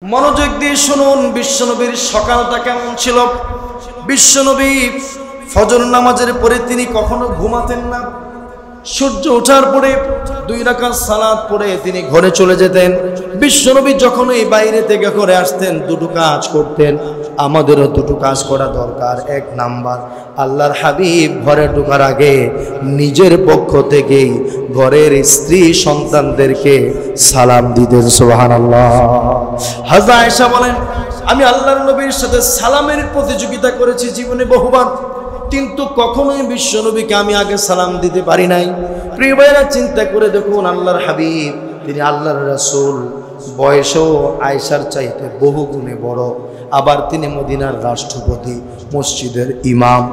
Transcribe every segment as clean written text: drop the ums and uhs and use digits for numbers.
মনোযোগ দিয়ে শুনুন, বিশ্বনবীর সকালটা কেমন ছিল। বিশ্বনবী ফজর নামাজের পরে তিনি কখনো ঘুমাতেন না। সূর্য ওঠার পরে 2 রাকাত সালাত পড়ে তিনি ঘরে চলে যেতেন। বিশ্বনবী যখনই বাইরে থেকে ঘরে আসতেন দুটো কাজ করতেন। আমাদেরও দুটো কাজ করা দরকার। 1 নাম্বার, আল্লাহর হাবিব ঘরে ঢোকার আগে নিজের পক্ষ থেকেই ঘরের স্ত্রী সন্তানদেরকে সালাম দিতেন। সুবহানাল্লাহ। হযরত আয়েশা বলেন, আমি আল্লাহর নবীর সাথে সালামের প্রতিযোগিতা করেছি জীবনে বহুবার, কিন্তু কখনোই বিশ্বনবীকে আমি আগে সালাম দিতে পারি নাই। প্রিয় ভাইরা, চিন্তা করে দেখুন, আল্লাহর হাবিব তিনি আল্লাহর রাসূল, বয়সেও আয়েশার চাইতে বহু গুণে বড়, আবার তিনি মদিনার রাষ্ট্রপতি, মসজিদের ইমাম।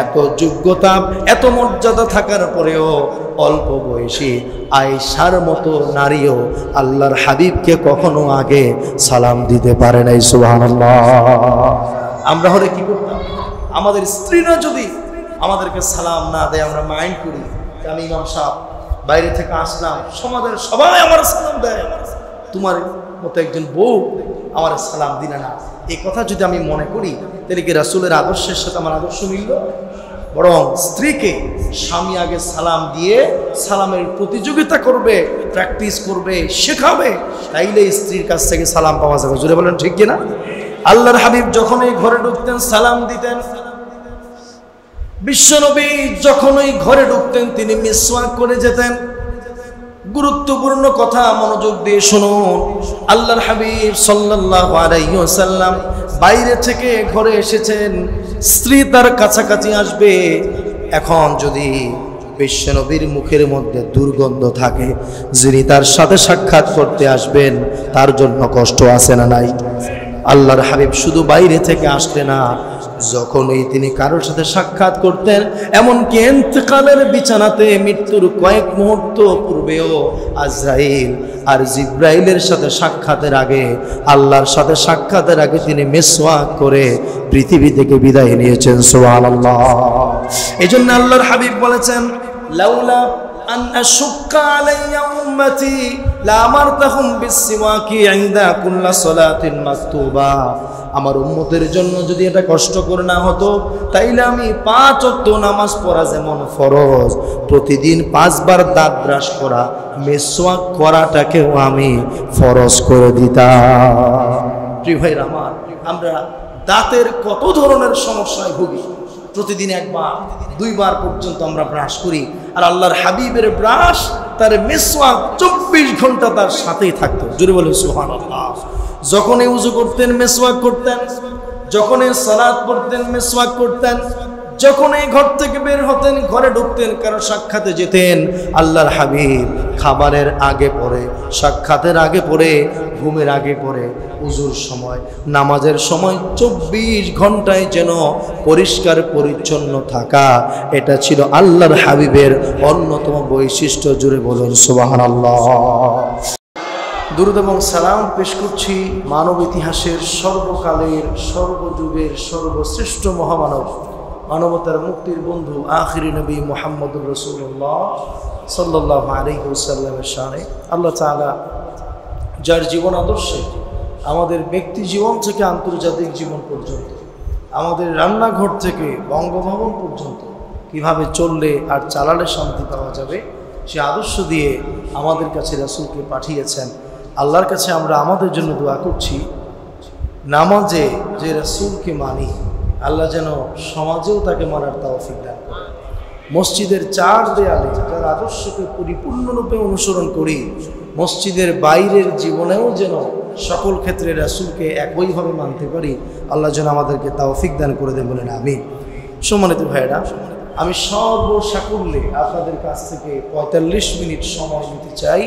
এত যোগ্যতা এত মর্যাদা থাকার পরেও অল্প বয়সী আয়েশার মতো নারীও আল্লাহর হাবিবকে কখনো আগে সালাম দিতে পারে নাই। সুবহানাল্লাহ। আমরা হলে কি করতাম? আমাদের স্ত্রীরা যদি আমাদেরকে সালাম না দেয়, আমরা মাইন্ড করি। আমি ইমাম সাহেব বাইরে থেকে আসলাম, সমাজের সবাই আমার সালাম দেয়, তোমার মতো একজন বউ আমার সালাম দিলে না, এই কথা যদি আমি মনে করি, তাহলে কি রাসূলের আদর্শের সাথে আমার আদর্শ মিলল? বরং স্ত্রীকে স্বামী আগে সালাম দিয়ে সালামের প্রতিযোগিতা করবে, প্র্যাকটিস করবে, শেখাবে, তাইলে স্ত্রীর কাছ থেকে সালাম পাওয়া যাবে। জোরে বলেন ঠিক কিনা? আল্লাহর হাবিব যখনই ঘরে ঢুকতেন সালাম দিতেন। বিশ্বনবী যখনই ঘরে ঢুকতেন তিনি মিসওয়াক করে যেতেন। গুরুত্বপূর্ণ কথা, মনোযোগ দিয়ে শুনুন। আল্লাহর হাবিব সাল্লাল্লাহু আলাইহি ওয়াসাল্লাম বাইরে থেকে ঘরে এসেছেন, স্ত্রী তার কাছাকাছি আসবে। এখন যদি বিশ্বনবীর মুখের মধ্যে দুর্গন্ধ থাকে, যিনি তার সাথে সাক্ষাৎ করতে আসবেন তার জন্য কষ্ট আছে না নাই? আল্লাহর হাবিব শুধু বাইরে থেকে আসলে না, যখনই তিনি কারোর সাথে সাক্ষাৎ করতেন, এমনকি ইন্তেকালের বিছানাতে মৃত্যুর কয়েক মুহূর্ত পূর্বেও আজরাইল আর জিব্রাইলের সাথে সাক্ষাতের আগে, আল্লাহর সাথে সাক্ষাতের আগে তিনি মিসওয়াক করে পৃথিবী থেকে বিদায় নিয়েছেন। সুবহানাল্লাহ। এজন্য আল্লাহর হাবিব বলেছেন, লাউলা আন আশুক্কা আলাইয়া উম্মতি লা আমারতাহুম বিসসিওয়াকি ইনদা কুল্লি সালাতিন মাকতুবা। আমার উম্মতের জন্য যদি এটা কষ্টকর না হতো, তাইলে আমি 5 ওয়াক্ত নামাজ পড়া যেমন ফরজ, প্রতিদিন 5 বার দাঁত ব্রাশ করা, মিসওয়াক করাটাকেও আমি ফরজ করে দিতাম। প্রিয় ভাইরা আমার, আমরা দাঁতের কত ধরনের সমস্যায় ভুগি। প্রতিদিন 1 বার 2 বার পর্যন্ত আমরা ব্রাশ করি, আর আল্লাহর হাবিবের ব্রাশ, তার মিসওয়াক 24 ঘন্টা তার সাথেই থাকতো। জোরে বলেন সুবহানাল্লাহ। যখনই উযু করতেন মিসওয়াক করতেন, যখনই সালাত পড়তেন মিসওয়াক করতেন, যখনই ঘর থেকে বের হতেন, ঘরে ঢুকতেন, কারো সাক্ষাতে যেতেন, আল্লাহর হাবিব খাবারের আগে পড়ে, সাক্ষাতের আগে পড়ে, ঘুমের আগে পড়ে, উজুর সময়, নামাজের সময় 24 ঘন্টায় যেন পরিষ্কার পরিচ্ছন্ন থাকা, এটা ছিল আল্লাহর হাবিবের অন্যতম বৈশিষ্ট্য। জুড়ে বলুন সুবহানাল্লাহ। দুরূদ এবং সালাম পেশ করছি মানব ইতিহাসের সর্বকালের, সর্বযুগের সর্বশ্রেষ্ঠ মহামানব, মানবতার মুক্তির বন্ধু, আখিরি নবী মুহাম্মদুর রাসূলুল্লাহ সাল্লাল্লাহু আলাইহি ওয়াসাল্লামের শানে। আল্লাহ তাআলা যার জীবন আদর্শে আমাদের ব্যক্তি জীবন থেকে আন্তর্জাতিক জীবন পর্যন্ত, আমাদের রান্নাঘর থেকে বঙ্গভবন পর্যন্ত কিভাবে চললে আর চালালে শান্তি পাওয়া যাবে, সে আদর্শ দিয়ে আমাদের কাছে রাসূলকে পাঠিয়েছেন। আল্লাহর কাছে আমরা আমাদের জন্য দোয়া করছি, নামাজে যে রাসূলকে মানি, আল্লাহ যেন সমাজেও তাকে মানার তৌফিক দান করেন। মসজিদের 4 দেয়ালে তার আদর্শকে পরিপূর্ণরূপে অনুসরণ করি, মসজিদের বাইরের জীবনেও যেন সকল ক্ষেত্রে রাসূলকে একইভাবে মানতে পারি। আল্লাহ যেন আমাদেরকে তৌফিক দান করে দেন, বলেন আমিন। সম্মানিত ভাইরা, আমি সর্বসাকুল্যে আপনাদের কাছ থেকে 45 মিনিট সময় নিতে চাই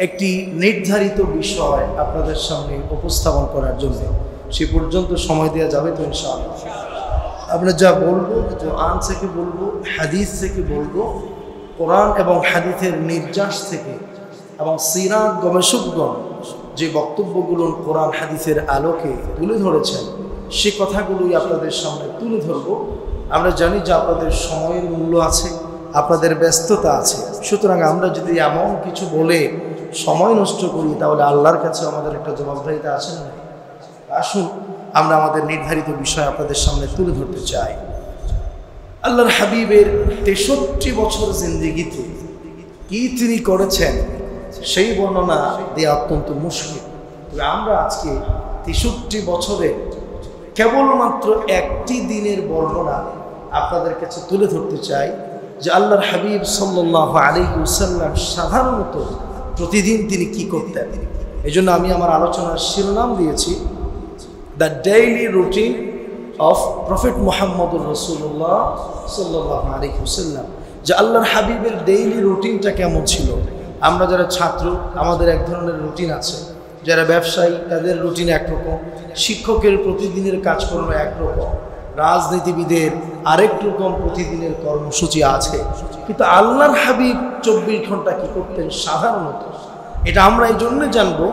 একটি নির্ধারিত বিষয় আপনাদের সামনে উপস্থাপন করার জন্য। সে পর্যন্ত সময় দেওয়া যাবে তো ইনশাআল্লাহ? আমরা যা বলবো, কোরআন থেকে বলবো, হাদিস থেকে বলবো, কোরআন এবং হাদিসের নির্যাস থেকে, এবং সিরাত গবেষকগণ যে বক্তব্যগুলো কোরআন হাদিসের আলোকে তুলে ধরেছেন, সে কথাগুলোই আপনাদের সামনে তুলে ধরবো। আমরা জানি যে আপনাদের সময়ের মূল্য আছে, আপনাদের ব্যস্ততা আছে, সুতরাং আমরা যদি এমন কিছু বলে সময় নষ্ট করি, তাহলে আল্লাহর কাছে আমাদের একটা জবাবদাহিতা আছে না? আসুন আমরা আমাদের নির্ধারিত বিষয় আপনাদের সামনে তুলে ধরতে চাই। আল্লাহর হাবিবের 63 বছর জিন্দেগিতে কি তিনি করেছেন সেই বর্ণনা দেওয়া অত্যন্ত মুশকিল। তবে আমরা আজকে 63 বছরে কেবলমাত্র একটি দিনের বর্ণনা আপনাদের কাছে তুলে ধরতে চাই, যে আল্লাহর হাবিব সাল্লাল্লাহু আলাইহি ওয়াসাল্লাম সাধারণত প্রতিদিন তিনি কি করতেন। এই জন্য আমি আমার আলোচনার শিরোনাম দিয়েছি the daily routine of prophet Muhammadur Rasulullah সাল্লাল্লাহু আলাইহি ওয়াসাল্লাম, যে আল্লাহর হাবিবের ডেইলি রুটিনটা কেমন ছিল। আমরা যারা ছাত্র, আমাদের এক ধরনের রুটিন আছে, যারা ব্যবসায়ী তাদের রুটিন একরকম, শিক্ষকের প্রতিদিনের কাজকর্ম একরকম, রাজনীতিবিদের আরেক রকম প্রতিদিনের কর্মসূচি আছে। কিন্তু আল্লাহর হাবিব 24 ঘন্টা কি করতেন সাধারণত, এটা আমরা এই জন্য জানবো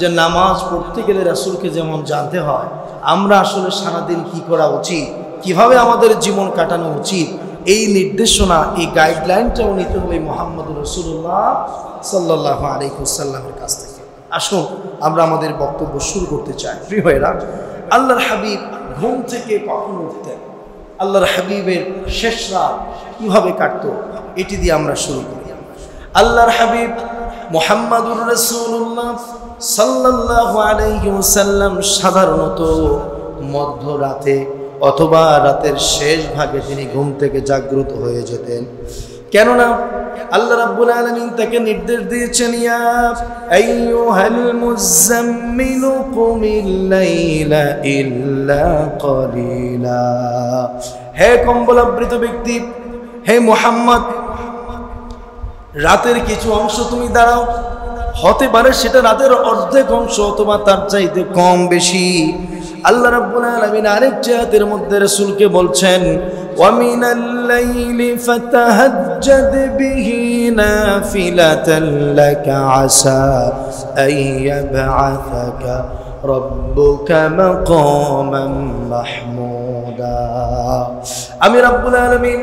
যে নামাজ পড়তে গেলে রাসূলকে যেমন জানতে হয়, আমরা আসলে সারাদিন কি করা উচিত, কিভাবে আমাদের জীবন কাটানো উচিত, এই নির্দেশনা, এই গাইডলাইনটাও নিতে হবে মুহাম্মদুর রাসূলুল্লাহ সাল্লাল্লাহু আলাইহি ওয়াসাল্লামের কাছ থেকে। আসুন আমরা আমাদের বক্তব্য শুরু করতে চাই। প্রিয় ভাইরা, আল্লাহর হাবিব ঘুম থেকে কখন উঠতেন, আল্লাহর হাবিবের শেষ রাত কিভাবে কাটতো, এটি দিয়ে আমরা শুরু করি। আল্লাহর হাবিব মুহাম্মদুর রাসূলুল্লাহ সাল্লাল্লাহু আলাইহি ওয়াসাল্লাম সাধারণত মধ্যরাতে অথবা রাতের শেষ ভাগে তিনি ঘুম থেকে জাগ্রত হয়ে যেতেন। কেননা আল্লাহ রাব্বুল আলামিন তাকে নির্দেশ দিয়েছেন, ইয়া আইয়ুহাল মুযাম্মিলু কুমিল লাইলা ইল্লা কালিলা, হে কম্বলাবৃত ব্যক্তি, হে মুহাম্মদ, রাতের কিছু অংশ তুমি দাঁড়াও, হতে পারে সেটা রাতের অর্ধেক অংশ অথবা তার চাইতে কম বেশি। আল্লাহ রাব্বুল আলামিন আরেকটি আয়াতের মধ্যে রাসূলকে বলছেন, ওয়া মিনাল লাইলি ফাতাহাজ্জাদ বিহি নাফিলাতান লাকা আসা আইয়াবআসাকা রাব্বুকা মাকামান মাহমুদা। আমি রাব্বুল আলামিন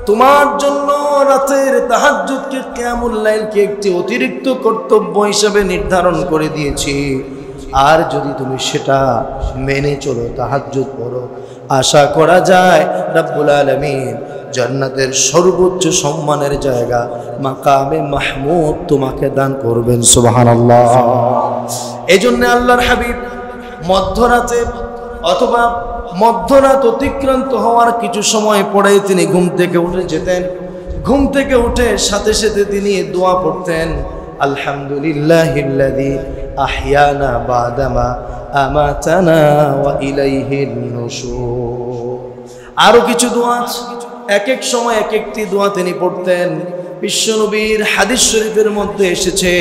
তোমার জন্য রাতের তাহাজ্জুদকে, কিয়ামুল লাইলকে একটি অতিরিক্ত কর্তব্য হিসেবে নির্ধারণ করে দিয়েছি। আর যদি তুমি সেটা মেনে চলো, তাহাজ্জুদ পড়ো, আশা করা যায় রাব্বুল আলামিন জান্নাতের সর্বোচ্চ সম্মানের জায়গা মাকামে মাহমুদ তোমাকে দান করবেন। সুবহানাল্লাহ। এজন্য আল্লাহর হাবিব মধ্যরাতে অথবা মধ্যরাত অতিক্রান্ত হওয়ার কিছু সময় পরে তিনি ঘুম থেকে উঠে যেতেন। ঘুম থেকে উঠে সাথে সাথে তিনি দোয়া পড়তেন, আলহামদুলিল্লাহিল্লাযী আহইয়ানা বাদামা আমাতানা ওয়া ইলাইহিন নুশুর। আরো কিছু দোয়া, এক এক সময় এক একটি দোয়া তিনি পড়তেন। বিশ্বনবীর হাদিস শরীফের মধ্যে এসেছে,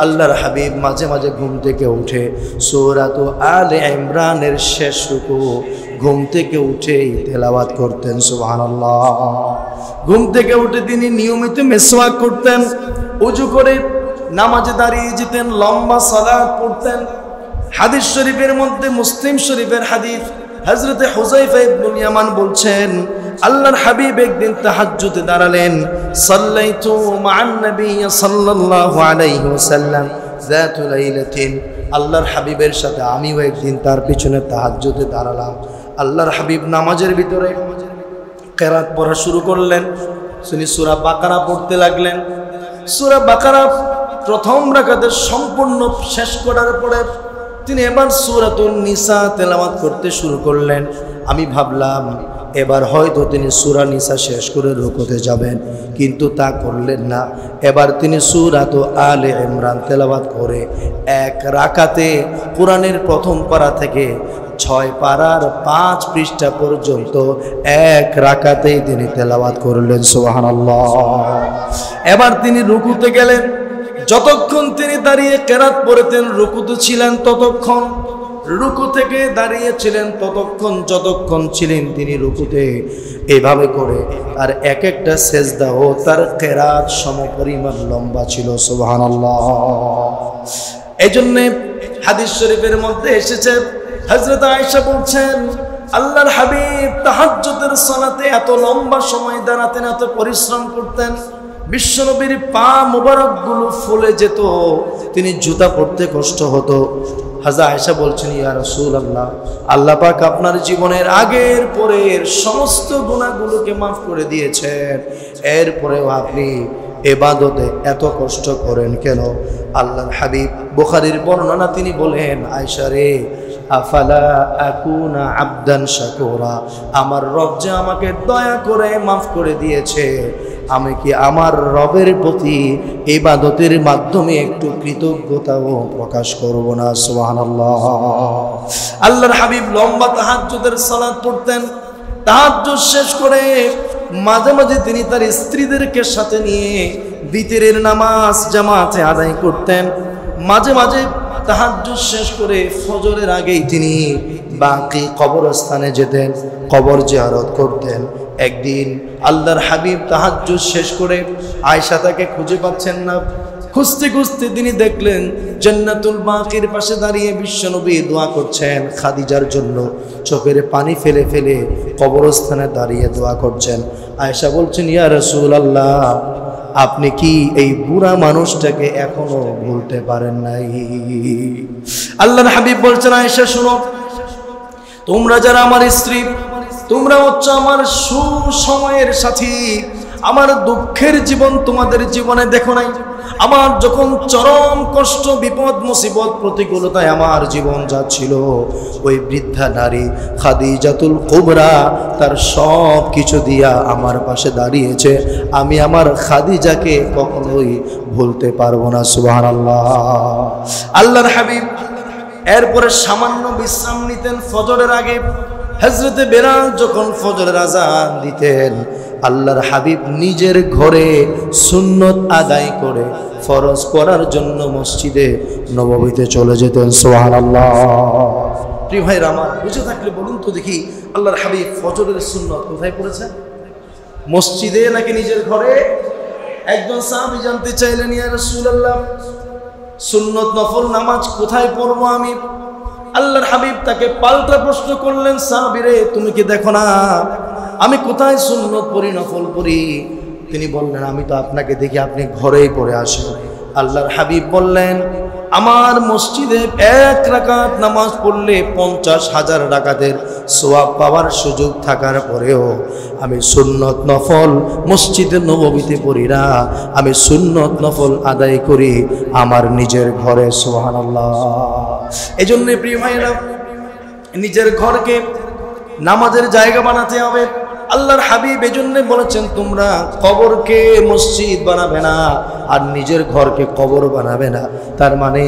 আল্লাহর হাবিব মাঝে মাঝে ঘুম থেকে উঠে সূরাত আলে ইমরানের শেষ রুকু ঘুম থেকে উঠেই তেলাওয়াত করতেন। সুবহানাল্লাহ। ঘুম থেকে উঠে তিনি নিয়মিত মিসওয়াক করতেন, ওযু করে নামাজে দাঁড়িয়ে যেতেন, লম্বা সালাত পড়তেন। হাদিস শরীফের মধ্যে, মুসলিম শরীফের হাদিস, হযরতে হুযায়ফা ইবনুল ইয়ামান বলছেন, আল্লাহর হাবিব একদিন তাহাজ্জুদে দাঁড়ালেন। সাল্লাইতু মা'আন নবী সাল্লাল্লাহু আলাইহি ওয়াসাল্লাম যাতু লাইলাতিন, আল্লাহর হাবিবের সাথে আমিও একদিন তার পিছনে তাহাজ্জুদে দাঁড়ালাম। আল্লাহর হাবিব নামাজের ভিতরে কিরাত পড়া শুরু করলেন। তিনি সূরা বাকারা পড়তে লাগলেন। সূরা বাকারা প্রথম রাকাতের সম্পূর্ণ শেষ করার পরে তিনি এবার সূরাতুন নিসা তেলাওয়াত করতে শুরু করলেন। আমি ভাবলাম এবার হয়তো তিনি সূরা নিসা শেষ করে রুকুতে যাবেন, কিন্তু তা করলেন না। এবার তিনি সূরাত আলে ইমরান তেলাওয়াত করে এক রাকাতে কোরআনের প্রথম পারা থেকে 6 পারার 5 পৃষ্ঠা পর্যন্ত এক রাকাতেই তিনি তেলাওয়াত করলেন। সুবহানাল্লাহ। এবার তিনি রুকুতে গেলেন। যতক্ষণ তিনি দাঁড়িয়ে কেরাত পড়তেন, রুকুতে ছিলেন ততক্ষণ, রুকু থেকে দাঁড়িয়েছিলেন ততক্ষণ, যতক্ষণ ছিলেন তিনি রুকুতে। এইভাবে করে আর এক একটা সেজদা ও তার কেরাত সমপরিমাণ লম্বা ছিল। সুবহানাল্লাহ। এজন্য হাদিস শরীফের মধ্যে এসেছে, হযরত আয়েশা বলছেন, আল্লাহর হাবিব তাহাজ্জুদের সালাতে এত লম্বা সময় দাঁড়াতেন, এত পরিশ্রম করতেন, বিশ্বনবীর পা মোবারকগুলো ফুলে যেত, তিনি জুতা পরতে কষ্ট হতো। হাজা আয়েশা বলছেন, ইয়া রাসূলুল্লাহ, আল্লাহ পাক আপনার জীবনের আগের পরের সমস্ত গুনাহগুলোকে মাফ করে দিয়েছেন, এরপরেও আপনি ইবাদতে এত কষ্ট করেন কেন? আল্লাহর হাবিব, বুখারীর বর্ণনা, তিনি বলেন, আয়েশা রে, আফালা আকুনা আবদান শাকুরা, আমার রব যে আমাকে দয়া করে মাফ করে দিয়েছে, আমি কি আমার রবের প্রতি ইবাদতের মাধ্যমে একটু কৃতজ্ঞতাও প্রকাশ করব না? সুবহানাল্লাহ। আল্লাহর হাবিব লম্বা তাহাজ্জুদের সালাত পড়তেন। তাহাজ্জুদ শেষ করে মাঝে মাঝে তিনি তার স্ত্রীদেরকে সাথে নিয়ে বিতরের নামাজ জামাতে আদায় করতেন। মাঝে মাঝে তাহাজ্জুদ শেষ করে ফজরের আগেই তিনি বাকি কবরস্থানে যেতেন, কবর জিয়ারত করতেন। একদিন আল্লাহর হাবিব তাহাজ্জুদ শেষ করে আয়েশা তাকে খুঁজে পাচ্ছেন না। খুঁজতে খুঁজতে তিনি দেখলেন জান্নাতুল বাকির পাশে দাঁড়িয়ে বিশ্বনবী দোয়া করছেন খাদিজার জন্য, চোখের পানি ফেলে ফেলে কবরস্থানে দাঁড়িয়ে দোয়া করছেন। আয়েশা বলছেন, ইয়া রাসূলুল্লাহ, আপনি কি এই বুড়া মানুষটাকে এখনো ভুলতে পারেন নাই? আল্লাহর হাবিব বলছেন, আয়েশা শুনো, তোমরা যারা আমার স্ত্রী, তোমরা হচ্ছে আমার সুসময়ের সাথী, আমার দুঃখের জীবন তোমাদের জীবনে দেখো নাই? আমার যখন চরম কষ্ট, বিপদ, মুসিবত, প্রতিকূলতায় আমার জীবন যাচ্ছিল, ওই বৃদ্ধা নারী খাদিজাতুল কুবরা তার সব কিছু দিয়া আমার পাশে দাঁড়িয়েছে। আমি আমার খাদিজাকে কখনোই ভুলতে পারবো না। সুবহানাল্লাহ। আল্লাহর হাবিব এরপরে সামান্য বিশ্রাম নিতেন ফজরের আগে। হযরতে বেলাল যখন ফজরের আযান দিতেন, আল্লাহর হাবিব নিজের ঘরে সুন্নত আদায় করে ফরজ করার জন্য মসজিদে নববীতে চলে যেতেন। সুবহানাল্লাহ। প্রিয় ভাইরা আমার, বুঝে থাকলে বলুন তো দেখি, আল্লাহর হাবিব ফজরের সুন্নত কোথায় পড়েছেন? মসজিদে নাকি নিজের ঘরে? একজন সাহাবী জানতে চাইলেন, ইয়া রাসূলুল্লাহ, সুন্নত নফল নামাজ কোথায় পড়বো আমি? আল্লাহর হাবিব তাকে পাল্টা প্রশ্ন করলেন, সাহাবী রে, তুমি কি দেখো না আমি কোথায় সুন্নত পড়ি, নফল পড়ি? তিনি বললেন, আমি তো আপনাকে দেখি আপনি ঘরেই পড়ে আসেন। আল্লাহর হাবিব বললেন, আমার মসজিদে এক রাকাত নামাজ পড়লে 50,000 রাকাতের সওয়াব পাওয়ার সুযোগ থাকার পরেও আমি সুন্নত নফল মসজিদে নববীতে পড়ি না, আমি সুন্নত নফল আদায় করি আমার নিজের ঘরে। সুবহানাল্লাহ। এজন্য প্রিয় ভাইরা, নিজের ঘরকে নামাজের জায়গা বানাতে হবে। আল্লাহর হাবিব এজন্য বলেছেন, তোমরা কবরকে মসজিদ বানাবে না আর নিজের ঘরকে কবর বানাবে না। তার মানে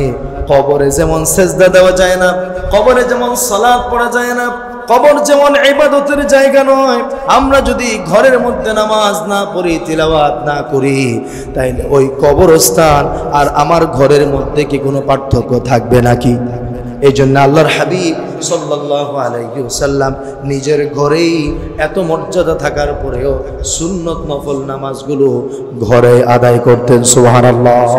কবরে যেমন সেজদা দেওয়া যায় না, কবরে যেমন সালাত পড়া যায় না, কবর যেমন ইবাদতের জায়গা নয়, আমরা যদি ঘরের মধ্যে নামাজ না পড়ি, তিলাওয়াত না করি, তাইলে ওই কবরস্থান আর আমার ঘরের মধ্যে কি কোনো পার্থক্য থাকবে নাকি? এই জন্য আল্লাহর হাবিব সাল্লাল্লাহু আলাইহি ওয়াসাল্লাম নিজের ঘরেই এত মর্যাদা থাকার পরেও সুন্নত নফল নামাজগুলো ঘরে আদায় করতেন। সুবহানাল্লাহ।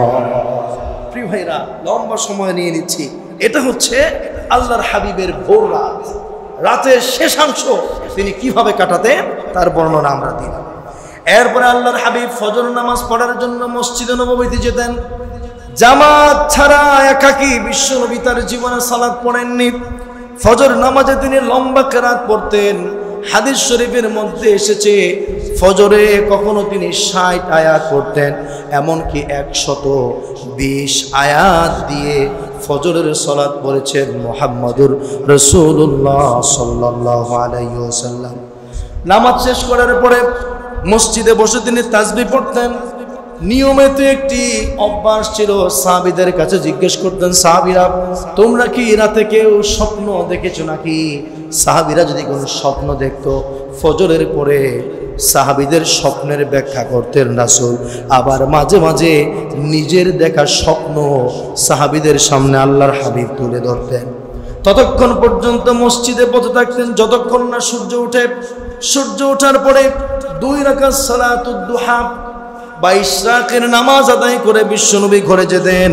প্রিয় ভাইরা, লম্বা সময় নিয়ে নিচ্ছি, এটা হচ্ছে আল্লাহর হাবিবের ভোর রাত, রাতের শেষাংশ তিনি কিভাবে কাটাতেন তার বর্ণনা আমরা দিলাম। এরপরে আল্লাহর হাবিব ফজর নামাজ পড়ার জন্য মসজিদে নববীতে যেতেন। জামাত ছাড়া একাকী বিশ্বনবী তার জীবনে সালাত পড়েননি। ফজর নামাজে তিনি লম্বা কেরাত পড়তেন। হাদিস শরীফের মধ্যে এসেছে, ফজরে কখনো তিনি 60 আয়াত পড়তেন, এমনকি 120 আয়াত দিয়ে ফজরের সালাত পড়েছেন মুহাম্মদুর রাসূলুল্লাহ সাল্লাল্লাহু আলাইহি ওয়াসাল্লাম। নামাজ শেষ করার পরে মসজিদে বসে তিনি তাসবিহ পড়তেন। নিয়মিত একটি অভ্যাস ছিল, সাহাবীদের কাছে জিজ্ঞেস করতেন, সাহাবীরা, তোমরা কি রাতে কেউ স্বপ্ন দেখেছো নাকি? সাহাবীরা যদি কোনো স্বপ্ন দেখতো, ফজরের পরে সাহাবীদের স্বপ্নের ব্যাখ্যা করতেন রাসূল। আবার মাঝে মাঝে নিজের দেখা স্বপ্ন সাহাবীদের সামনে আল্লাহর হাবিব তুলে ধরতেন। ততক্ষণ পর্যন্ত মসজিদে বসে থাকতেন যতক্ষণ না সূর্য ওঠে। সূর্য ওঠার পরে 2 রাকাত সালাতুদ দুহা বা ইশরাকের নামাজ আদায় করে বিশ্বনবী ঘরে যেতেন।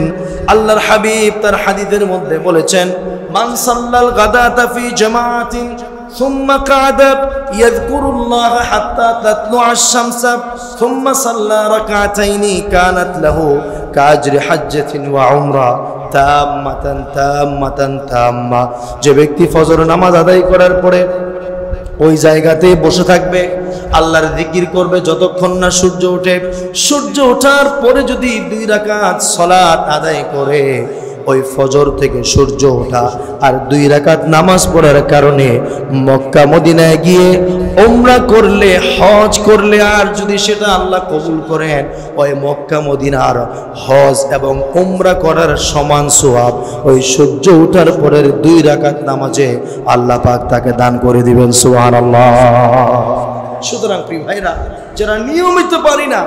আল্লাহর হাবিব তার হাদিসের মধ্যে বলেছেন, মান সাল্লাল গাদাতা ফি জামাআতিন ثم قعد يذكر الله حتى تطلع الشمس ثم صلى ركعتين كانت له كأجر حجة وعمرة তাম্মা। যে ব্যক্তি ফজর নামাজ আদায় করার পরে ওই জায়গাতেই বসে থাকবে, আল্লাহর জিকির করবে যতক্ষণ না সূর্য ওঠে। সূর্য ওঠার পরে যদি 2 রাকাত সালাত আদায় করে, ওই ফজর থেকে সূর্য ওঠা আর 2 রাকাত নামাজ পড়ার কারণে মক্কা মদিনায় গিয়ে উমরা করলে, হজ করলে, আর যদি সেটা আল্লাহ কবুল করেন, ওই মক্কা মদিনার হজ এবং উমরা করার সমান সওয়াব ওই সূর্য ওঠার পরের 2 রাকাত নামাজে আল্লাহ পাক তাকে দান করে দিবেন। সুবহানাল্লাহ। সুতরাং প্রিয় ভাইরা, যারা নিয়মিত পারি না,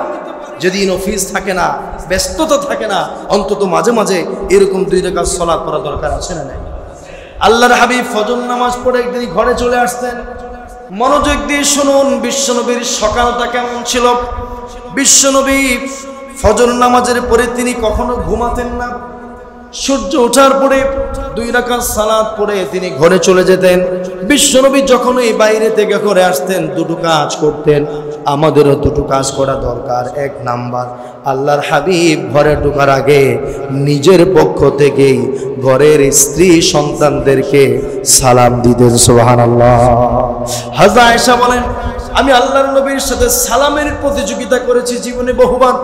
যেদিন অফিস থাকে না, ব্যস্ততা থাকে না, অন্তত মাঝে মাঝে এরকম 2 রাকাত সালাত পড়া দরকার আছে না নাই? আল্লাহর হাবিব ফজর নামাজ পড়ে একদিন ঘরে চলে আসতেন। মনোযোগ দিয়ে শুনুন, বিশ্বনবীর সকালটা কেমন ছিল। বিশ্বনবী ফজর নামাজের পরে তিনি কখনো ঘুমাতেন না। সূর্য ওঠার পরে 2 রাকাত সালাত পড়ে তিনি ঘরে চলে যেতেন। বিশ্বনবী যখন এই বাইরে থেকে ঘরে আসতেন, 2টো কাজ করতেন। আমাদেরও 2টো কাজ করা দরকার। 1 নাম্বার, আল্লাহর হাবিব ঘরে ঢোকার আগে নিজের পক্ষ থেকেই ঘরের স্ত্রী সন্তানদেরকে সালাম দিতেন। সুবহানাল্লাহ। হযরত আয়েশা বলেন, আমি আল্লাহর নবীর সাথে সালামের প্রতিযোগিতা করেছি জীবনে বহুবার,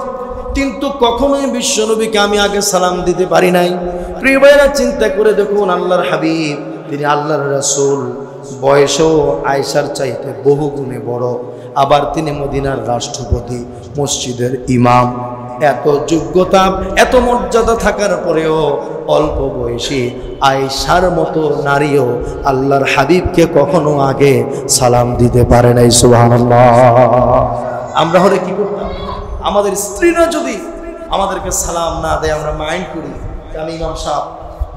কিন্তু কখনোই বিশ্বনবীকে আমি আগে সালাম দিতে পারি নাই। প্রিয় ভাইরা, চিন্তা করে দেখুন, আল্লাহর হাবিব, তিনি আল্লাহর রাসূল, বয়সেও আয়েশার চাইতে বহু গুণে বড়, আবার তিনি মদিনার রাষ্ট্রপতি, মসজিদের ইমাম। এত যোগ্যতা, এত মর্যাদা থাকার পরেও অল্প বয়সী আয়েশার মতো নারীও আল্লাহর হাবিবকে কখনো আগে সালাম দিতে পারে নাই। সুবহানাল্লাহ। আমরা হলে কি করতাম? আমাদের স্ত্রীরা যদি আমাদেরকে সালাম না দেয়, আমরা মাইন্ড করি। আমি ইমাম সাহেব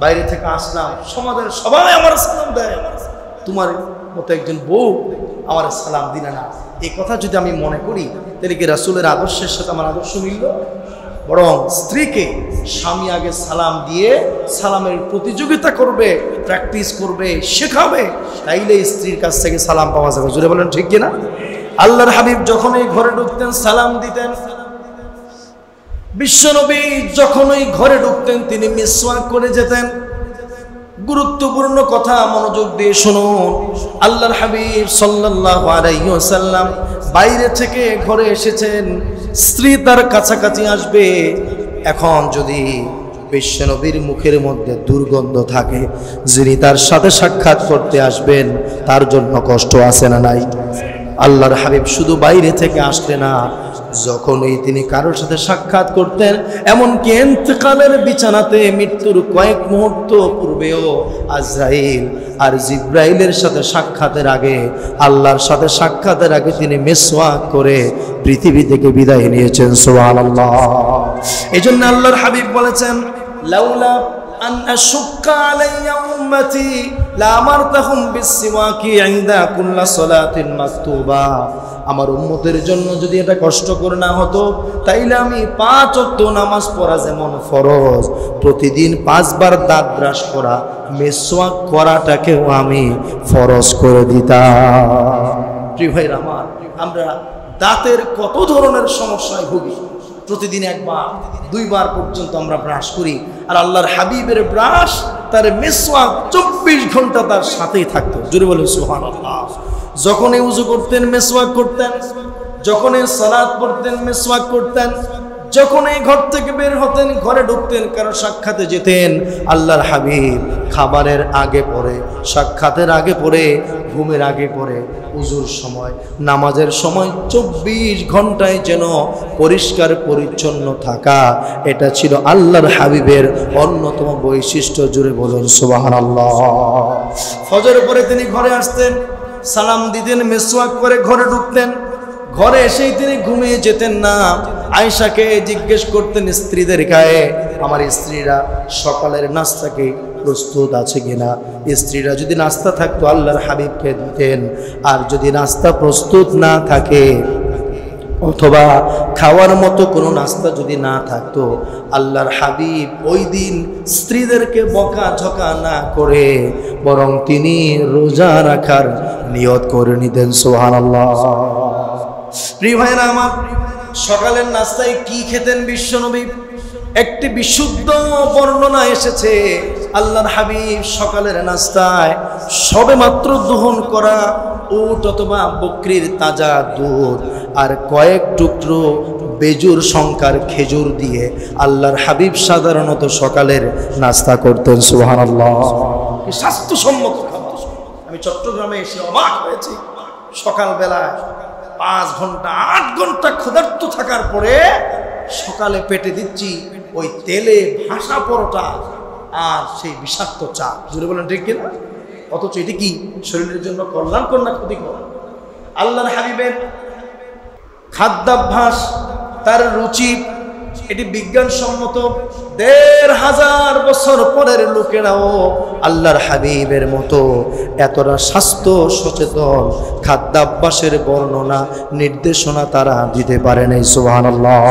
বাইরে থেকে আসলাম, সমাজের সবাই আমার সালাম দেয়, তোমার মতো একজন বউ আমার সালাম দিলে না, এই কথা যদি আমি মনে করি, তাহলে কি রাসূলের আদর্শের সাথে আমার আদর্শ মিলল? বরং স্ত্রীকে স্বামী আগে সালাম দিয়ে সালামের প্রতিযোগিতা করবে, প্র্যাকটিস করবে, শেখাবে, তাইলে স্ত্রীর কাছ থেকে সালাম পাওয়া যাবে। জোরে বলেন ঠিক কিনা? আল্লাহর হাবিব যখনই ঘরে ঢুকতেন সালাম দিতেন। বিশ্বনবী যখনই ঘরে ঢুকতেন তিনি মিসওয়াক করে যেতেন। গুরুত্বপূর্ণ কথা, মনোযোগ দিয়ে শুনুন। আল্লাহর হাবিব সাল্লাল্লাহু আলাইহি ওয়াসাল্লাম বাইরে থেকে ঘরে এসেছেন, স্ত্রী তার কাছাকাছি আসবে। এখন যদি বিশ্বনবীর মুখের মধ্যে দুর্গন্ধ থাকে, যিনি তার সাথে সাক্ষাৎ করতে আসবেন তার জন্য কষ্ট আছে না নাই? আল্লাহর হাবিব শুধু বাইরে থেকে আসলে না, যখনই তিনি কারোর সাথে সাক্ষাৎ করতেন, এমনকি ইন্তেকালের বিছানাতে মৃত্যুর কয়েক মুহূর্ত পূর্বেও আজরাইল আর জিব্রাইলের সাথে সাক্ষাতের আগে, আল্লাহর সাথে সাক্ষাতের আগে তিনি মিসওয়াক করে পৃথিবী থেকে বিদায় নিয়েছেন। সুবহানাল্লাহ। এজন্য আল্লাহর হাবিব বলেছেন, লাউলা আন আশুক্কা আলাইয়া উম্মতি লা আমারতাহুম বিসওয়াকি ইনদা কুল্লি সালাতিন মাকতুবা। আমার উম্মতের জন্য যদি এটা কষ্টকর না হতো, তাইলে আমি 5 ওয়াক্ত নামাজ পড়া যেমন ফরজ, প্রতিদিন 5 বার দাঁত ব্রাশ করা, মিসওয়াক করাটাকেও আমি ফরজ করে দিতাম। প্রিয় ভাইরা আমার, আমরা দাঁতের কত ধরনের সমস্যায় ভুগি। প্রতিদিন 1 বার 2 বার পর্যন্ত আমরা ব্রাশ করি, আর আল্লাহর হাবিবের ব্রাশ, তার মিসওয়াক 24 ঘন্টা তার সাথেই থাকতো। জোরে বলেন সুবহানাল্লাহ। যখনই উযু করতেন মিসওয়াক করতেন, যখনই সালাত পড়তেন মিসওয়াক করতেন, যখনই ঘর থেকে বের হতেন, ঘরে ঢুকতেন, কারো সাক্ষাতে যেতেন, আল্লাহর হাবিব খাবারের আগে পড়ে, সাক্ষাতের আগে পড়ে, ঘুমের আগে পড়ে, উজুর সময়, নামাজের সময় 24 ঘন্টায় যেন পরিষ্কার পরিচ্ছন্ন থাকা, এটা ছিল আল্লাহর হাবিবের অন্যতম বৈশিষ্ট্য। জুড়ে বলুন সুবহানাল্লাহ। ফজর পরে তিনি ঘরে আসতেন, সালাম দিতেন, মিসওয়াক করে ঘরে ঢুকতেন। ঘরে এসেই তিনি ঘুমিয়ে যেতেন না। আয়েশাকে জিজ্ঞেস করতেন স্ত্রীদের গায়ে, আমার স্ত্রীরা সকালের নাস্তা কি প্রস্তুত আছে কিনা? স্ত্রীরা যদি নাস্তা থাকতো আল্লাহর হাবিবকে দিতেন, আর যদি নাস্তা প্রস্তুত না থাকে অথবা খাওয়ার মতো কোনো নাস্তা যদি না থাকতো, আল্লাহর হাবিব ওই দিন স্ত্রীদেরকে বকাঝকা না করে বরং তিনি রোজা রাখার নিয়ত করে নিতেন। সুবহানাল্লাহ। প্রিয় ভাইরা আমার, সকালের নাস্তায় কি খেতেন বিশ্বনবী? একটি বিশুদ্ধ বর্ণনা এসেছে, আল্লাহর হাবিব সকালের নাস্তায় সবেমাত্র দহন করা উট অথবা বকরির তাজা দুধ আর কয়েক টুকরো বেজুর সংখ্যার খেজুর দিয়ে আল্লাহর হাবিব সাধারণত সকালের নাস্তা করতেন। সুবহানাল্লাহ। স্বাস্থ্যসম্মত খাবার। আমি চট্টগ্রামে এসে অবাক হয়েছি, সকালবেলায় 5 ঘন্টা 8 ঘন্টা ক্ষুধার্ত থাকার পরে সকালে পেটে দিচ্ছি ওই তেলে ভাসা পরোটা আর সেই বিষাক্ত চা। জুড়ে বলেন ঠিক কিনা? অথচ এটি কি শরীরের জন্য কল্যাণকর না ক্ষতিকর? আল্লাহর হাবিবের খাদ্যাভ্যাস, তার রুচি, এটি বিজ্ঞানসম্মত। 1500 বছর পরের লোকেরাও আল্লাহর হাবিবের মতো এতটা স্বাস্থ্য সচেতন খাদ্যাভ্যাসের বর্ণনা নির্দেশনা তারা দিতে পারে নাই। সুবহানাল্লাহ।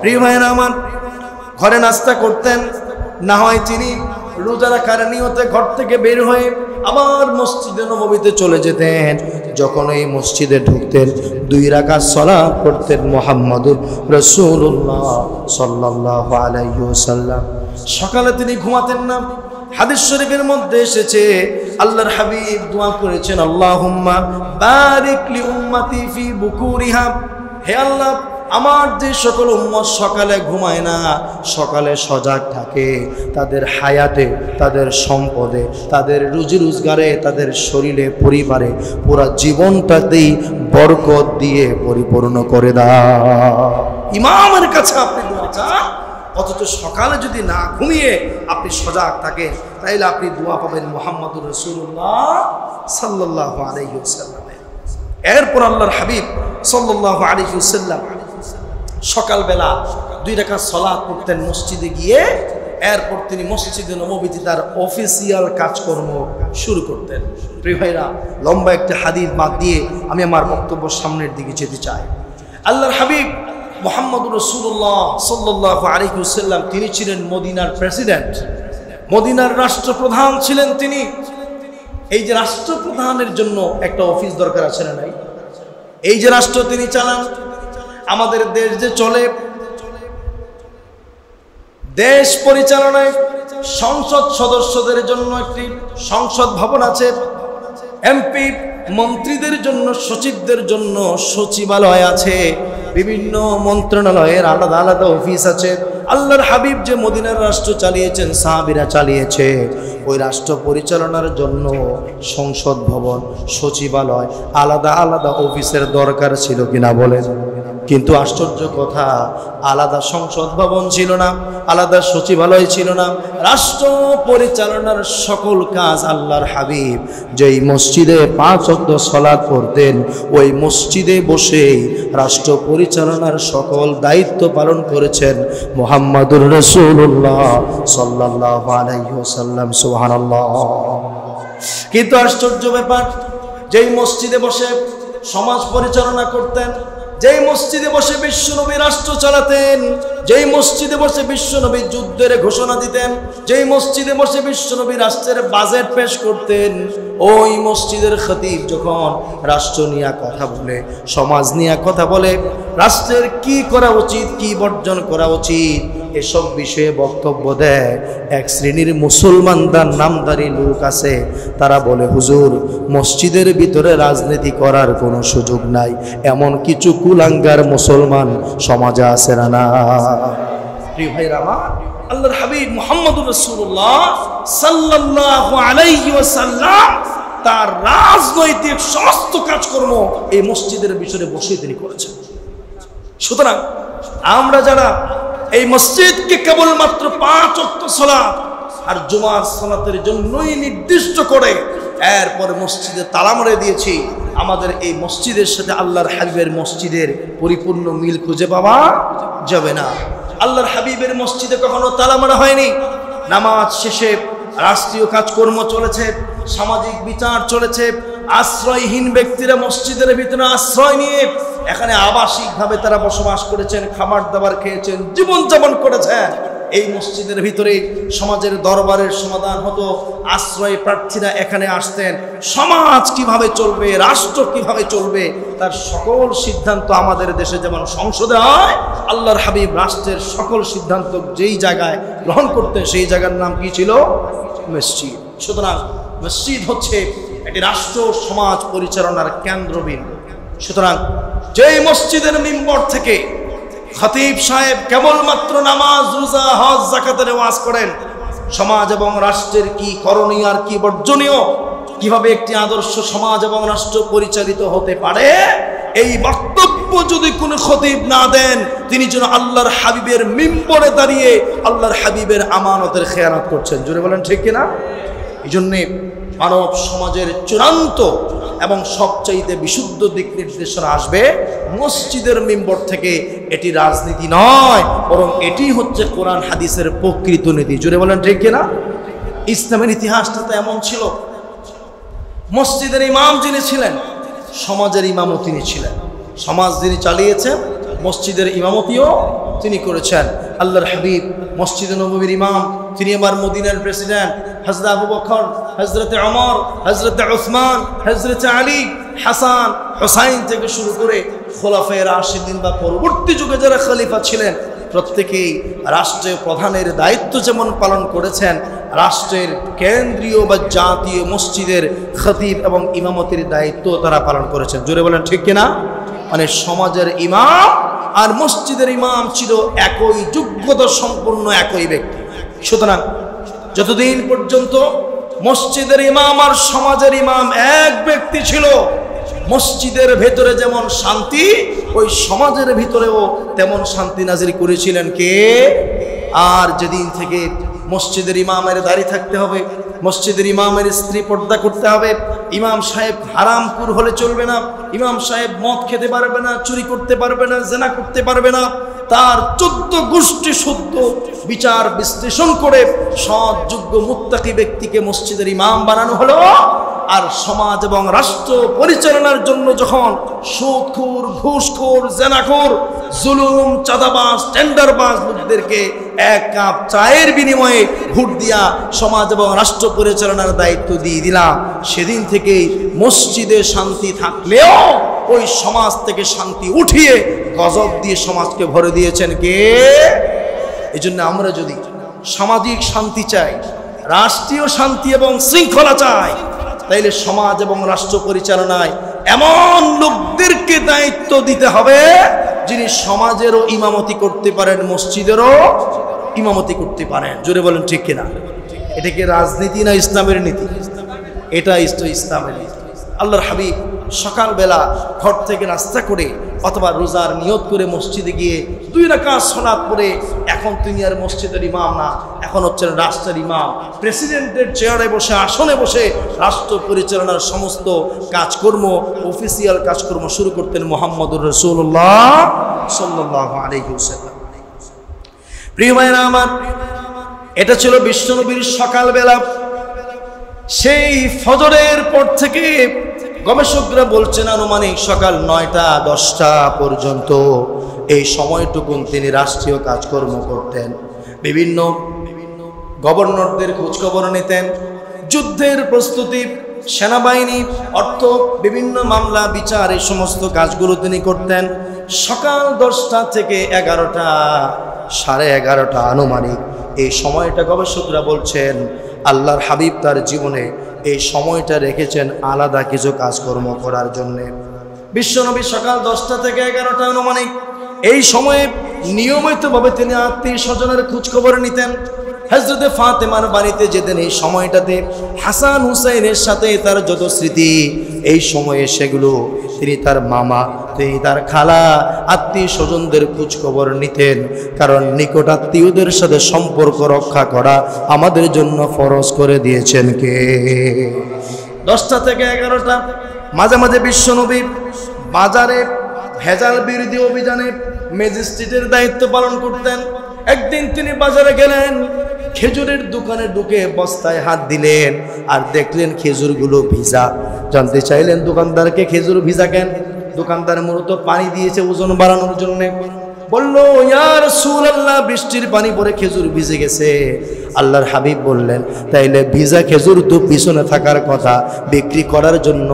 প্রিয় ভাইরা আমার, ঘরে নাস্তা করতেন, না হয় তিনি রোজা রাখার নিয়তে ঘর থেকে বের হয়ে আবার মসজিদে নববীতে চলে যেতেন। যখন এই মসজিদে ঢুকতেন 2 রাকাত সালাত পড়তেন মুহাম্মদুর রাসূলুল্লাহ সাল্লাল্লাহু আলাইহি ওয়াসাল্লাম। সকালে তিনি ঘুমাতেন না। হাদিস শরীফের মধ্যে এসেছে আল্লাহর হাবিব দোয়া করেছেন, আল্লাহুম্মা বারিক লি উম্মতি ফি বুকুরিহা। হে আল্লাহ, আমার যে সকল উম্মত সকালে ঘুমায় না, সকালে সজাগ থাকে, তাদের হায়াতে, তাদের সম্পদে, তাদের রুজি রোজগারে, তাদের শরীরে, পরিবারে, পুরা জীবনটাতেই বরকত দিয়ে পরিপূর্ণ করে দাও। ইমামের কাছে আপনি দোয়া চান, অথচ সকালে যদি না ঘুমিয়ে আপনি সজাগ থাকেন, তাইলে আপনি দোয়া পাবেন মুহাম্মদুর রাসূলুল্লাহ সাল্লাল্লাহু আলাইহি ওয়াসাল্লাম। এরপর আল্লাহর হাবিব সাল্লাল্লাহু আলাইহি ওয়াসাল্লাম সকালবেলা 2 রাকাত সালাত পড়তেন মসজিদে গিয়ে। এরপর তিনি মসজিদে নববীতে তার অফিসিয়াল কাজকর্ম শুরু করতেন। প্রিয় ভাইরা, লম্বা একটা হাদিস বাদ দিয়ে আমি আমার বক্তব্য সামনের দিকে যেতে চাই। আল্লাহর হাবিব মুহাম্মদুর রাসূলুল্লাহ সাল্লাল্লাহু আলাইহি ওয়াসাল্লাম তিনি ছিলেন মদিনার প্রেসিডেন্ট, মদিনার রাষ্ট্রপ্রধান ছিলেন তিনি। এই যে রাষ্ট্রপ্রধানের জন্য একটা অফিস দরকার আছে না নাই? এই যে রাষ্ট্র তিনি চালান, আমাদের দেশ যে চলে, দেশ পরিচালনায় সংসদ সদস্যদের জন্য একটি সংসদ ভবন আছে, এমপি মন্ত্রীদের জন্য, সচিবদের জন্য সচিবালয় আছে, বিভিন্ন মন্ত্রণালয়ের আলাদা আলাদা অফিস আছে। আল্লাহর হাবিব যে মদিনার রাষ্ট্র চালিয়েছেন, সাহাবীরা চালিয়েছে, ওই রাষ্ট্র পরিচালনার জন্য সংসদ ভবন, সচিবালয়, আলাদা আলাদা অফিসের দরকার ছিল কিনা বলেন? কিন্তু আশ্চর্য কথা, আলাদা সংসদ ভবন ছিল না, আলাদা সচিবালয় ছিল না। রাষ্ট্র পরিচালনার সকল কাজ আল্লাহর হাবিব যেই মসজিদে 5 ওয়াক্ত সালাত পড়তেন, ওই মসজিদে বসেই রাষ্ট্র পরিচালনার সকল দায়িত্ব পালন করেছেন মুহাম্মদুর রাসূলুল্লাহ সাল্লাল্লাহু আলাইহি ওয়াসাল্লাম। সুবহানাল্লাহ। কিন্তু আশ্চর্য ব্যাপার, যেই মসজিদে বসে সমাজ পরিচালনা করতেন, যেই মসজিদে বসে বিশ্বনবী রাষ্ট্র চালাতেন, যেই মসজিদে বসে বিশ্বনবী যুদ্ধের ঘোষণা দিতেন, যেই মসজিদে বসে বিশ্বনবী রাষ্ট্রের বাজেট পেশ করতেন, ওই মসজিদের খতিব যখন রাষ্ট্র নিয়ে কথা বলে, সমাজ নিয়ে কথা বলে, রাষ্ট্রের কি করা উচিত, কি বর্জন করা উচিত, এসব বিষয়ে বক্তব্য দেয়, এক শ্রেণীর মুসলমানদের নামধারী লোক আছে, তারা বলে, হুজুর, মসজিদের ভিতরে রাজনীতি করার কোনো সুযোগ নাই, এমন কিছু কুলাঙ্গার মুসলমান সমাজে আছে না? প্রিয় ভাইরা আমার, আল্লাহর হাবিব মুহাম্মদুর রাসূলুল্লাহ সাল্লাল্লাহু আলাইহি ওয়াসাল্লাম তার রাজনৈতিক সমস্ত কাজকর্ম এই মসজিদের ভিতরে বসে তিনি করেছেন। সুতরাং আমরা যারা এই মসজিদকে কেবলমাত্র 5 ওয়াক্ত সালাত আর জুমার সালাতের জন্যই নির্দিষ্ট করে এরপর মসজিদে তালা মেরে দিয়েছি, আমাদের এই মসজিদের সাথে আল্লাহর হাবিবের মসজিদের পরিপূর্ণ মিল খুঁজে পাওয়া যাবে না। আল্লাহর হাবিবের মসজিদে কখনো তালা মারা হয়নি। নামাজ শেষে রাষ্ট্রীয় কাজকর্ম চলেছে, সামাজিক বিচার চলেছে, আশ্রয়হীন ব্যক্তিরা মসজিদের ভিতরে আশ্রয় নিয়ে এখানে আবাসিকভাবে তারা বসবাস করেছেন, খাবার দাবার খেয়েছেন, জীবনযাপন করেছেন। এই মসজিদের ভিতরে সমাজের দরবারের সমাধান হতো, আশ্রয় প্রার্থীরা এখানে আসতেন। সমাজ কিভাবে চলবে, রাষ্ট্র কিভাবে চলবে, তার সকল সিদ্ধান্ত আমাদের দেশে যেমন সংসদে হয়, আল্লাহর হাবিব রাষ্ট্রের সকল সিদ্ধান্ত যেই জায়গায় গ্রহণ করতেন সেই জায়গার নাম কি ছিল? মসজিদ। সুতরাং মসজিদ হচ্ছে একটি রাষ্ট্র সমাজ পরিচালনার কেন্দ্রবিন্দু। সুতরাং যেই মসজিদের মিম্বর থেকে খতিব সাহেব কেবলমাত্র নামাজ, রোজা, হজ, যাকাতের ওয়াজ করেন, সমাজ এবং রাষ্ট্রের কি করণীয় আর কি বর্জনীয়, কিভাবে একটি আদর্শ সমাজ এবং রাষ্ট্র পরিচালিত হতে পারে, এই বক্তব্য যদি কোনো খতিব না দেন, তিনি যেন আল্লাহর হাবিবের মিম্বরে দাঁড়িয়ে আল্লাহর হাবিবের আমানতের খেয়ানত করছেন। জোরে বলেন ঠিক কিনা? এই জন্যে মানব সমাজের চূড়ান্ত এবং সবচাইতে বিশুদ্ধ দিক নির্দেশনা আসবে মসজিদের মিম্বর থেকে। এটি রাজনীতি নয়, বরং এটি হচ্ছে কোরআন হাদিসের প্রকৃত নীতি। জোরে বলেন ঠিক কিনা? ইসলামের ইতিহাসটা তো এমন ছিল, মসজিদের ইমাম যিনি ছিলেন সমাজের ইমামও তিনি ছিলেন। সমাজ যিনি চালিয়েছেন মসজিদের ইমামতিও তিনি করেছেন। আল্লাহর হাবিব মসজিদে নববীর ইমাম, তিনি আমার মদিনার প্রেসিডেন্ট হযরত আবু বকর, হযরত ওমর, হযরত উসমান, হযরত আলী, হাসান, হুসাইন থেকে শুরু করে খোলাফায়ে রাশিদিন বা পরবর্তী যুগে যারা খলিফা ছিলেন প্রত্যেকেই রাষ্ট্রের প্রধানের দায়িত্ব যেমন পালন করেছেন, রাষ্ট্রের কেন্দ্রীয় বা জাতীয় মসজিদের খতিব এবং ইমামতির দায়িত্ব তারা পালন করেছেন। জোরে বলেন ঠিক কিনা? মানে সমাজের ইমাম আর মসজিদের ইমাম ছিল একই যোগ্যতা সম্পন্ন একই ব্যক্তি। সুতরাং যতদিন পর্যন্ত মসজিদের ইমাম আর সমাজের ইমাম এক ব্যক্তি ছিল, মসজিদের ভেতরে যেমন শান্তি, ওই সমাজের ভিতরেও তেমন শান্তি নাজিল করেছিলেন কে? আর যেদিন থেকে মসজিদের ইমামের দাঁড়িয়ে থাকতে হবে, মসজিদের ইমামের স্ত্রী পর্দা করতে হবে, ইমাম সাহেব হারামখোর হলে চলবে না, ইমাম সাহেব মদ খেতে পারবে না, চুরি করতে পারবে না, জেনা করতে পারবে না, তার 14 গোষ্ঠী শুদ্ধ বিচার বিশ্লেষণ করে সৎ যোগ্য মুত্তাকি ব্যক্তিকে মসজিদের ইমাম বানানো হলো। আর সমাজ এবং রাষ্ট্র পরিচালনার জন্য যখন সুদখোর, ঘুষখোর, জেনাখোর, জুলুম, চাঁদাবাজ, টেন্ডারবাজ লোকদেরকে এক কাপ চায়ের বিনিময়ে ভোট দিয়া সমাজ এবং রাষ্ট্র পরিচালনার দায়িত্ব দিয়ে দিলাম, সেদিন থেকেই মসজিদে শান্তি থাকলেও ওই সমাজ থেকে শান্তি উঠিয়ে গজব দিয়ে সমাজকে ভরে দিয়েছেন কে? এই জন্য আমরা যদি সামাজিক শান্তি চাই, রাষ্ট্রীয় শান্তি এবং শৃঙ্খলা চাই, তাইলে সমাজ এবং রাষ্ট্র পরিচালনায় এমন লোকদেরকে দায়িত্ব দিতে হবে যিনি সমাজেরও ইমামতি করতে পারেন, মসজিদেরও ইমামতি করতে পারেন। জোরে বলেন ঠিক কিনা? এটা কি রাজনীতি না ইসলামের নীতি? এটা ইসলামের নীতি। আল্লাহর হাবিব সকালবেলা ঘর থেকে নাস্তা করে অথবা রোজার নিয়ত করে মসজিদে গিয়ে 2 রাকাত সালাত পড়ে, এখন তিনি আর মসজিদের ইমাম না, এখন হচ্ছেন রাষ্ট্রের ইমাম। প্রেসিডেন্টের চেয়ারে বসে, আসনে বসে রাষ্ট্র পরিচালনার সমস্ত কাজকর্ম, অফিসিয়াল কাজকর্ম শুরু করতেন মুহাম্মদুর রাসূলুল্লাহ সাল্লাল্লাহু আলাইহি ওয়াসাল্লাম। প্রিয় ভাইরা আমার, এটা ছিল বিশ্বনবীর সকালবেলা। সেই ফজরের পর থেকে গবেষকরা বলছেন আনুমানিক সকাল 9টা-10টা পর্যন্ত এই সময়টুকুন তিনি রাষ্ট্রীয় কাজকর্ম করতেন। বিভিন্ন গভর্নরদের খোঁজখবর নিতেন, যুদ্ধের প্রস্তুতি, সেনাবাহিনী, অর্থ, বিভিন্ন মামলা, বিচার, এই সমস্ত কাজগুলো তিনি করতেন। সকাল 10টা থেকে 11টা, 11:30 আনুমানিক এই সময়টা গবেষকরা বলছেন আল্লাহর হাবিব তার জীবনে এই সময়টা রেখেছেন আলাদা কিছু কাজকর্ম করার জন্যে। বিশ্বনবী সকাল 10টা থেকে 11টা আনুমানিক এই সময়ে নিয়মিতভাবে তিনি আত্মীয় স্বজনের খোঁজখবর নিতেন। হযরতে ফাতেমার বাড়িতে যেতেন এই সময়টাতে, হাসান হুসাইনের সাথে তার যত স্মৃতি এই সময়ে সেগুলো তিনি তার মামা, তিনি তার খালা, আত্মীয় স্বজনদের খোঁজখবর নিতেন। কারণ নিকট আত্মীয়দের সাথে সম্পর্ক রক্ষা করা আমাদের জন্য ফরজ করে দিয়েছেন কে? 10টা থেকে 11টা। মাঝে মাঝে বিশ্বনবী বাজারে ভেজাল বিরোধী অভিযানে ম্যাজিস্ট্রেটের দায়িত্ব পালন করতেন। একদিন তিনি বাজারে গেলেন, খেজুরের দোকানে ঢুকে বস্তায় হাত দিলেন আর দেখলেন খেজুরগুলো ভিজা। জানতে চাইলেন দোকানদারকে, খেজুর ভিজা কেন? দোকানদার মূলত পানি দিয়েছে ওজন বাড়ানোর জন্য। বলল, ইয়া রাসূলুল্লাহ, বৃষ্টির পানি পড়ে খেজুর ভিজে গেছে। আল্লাহর হাবিব বললেন, তাইলে ভিজা খেজুর তো পিছনে থাকার কথা, বিক্রি করার জন্য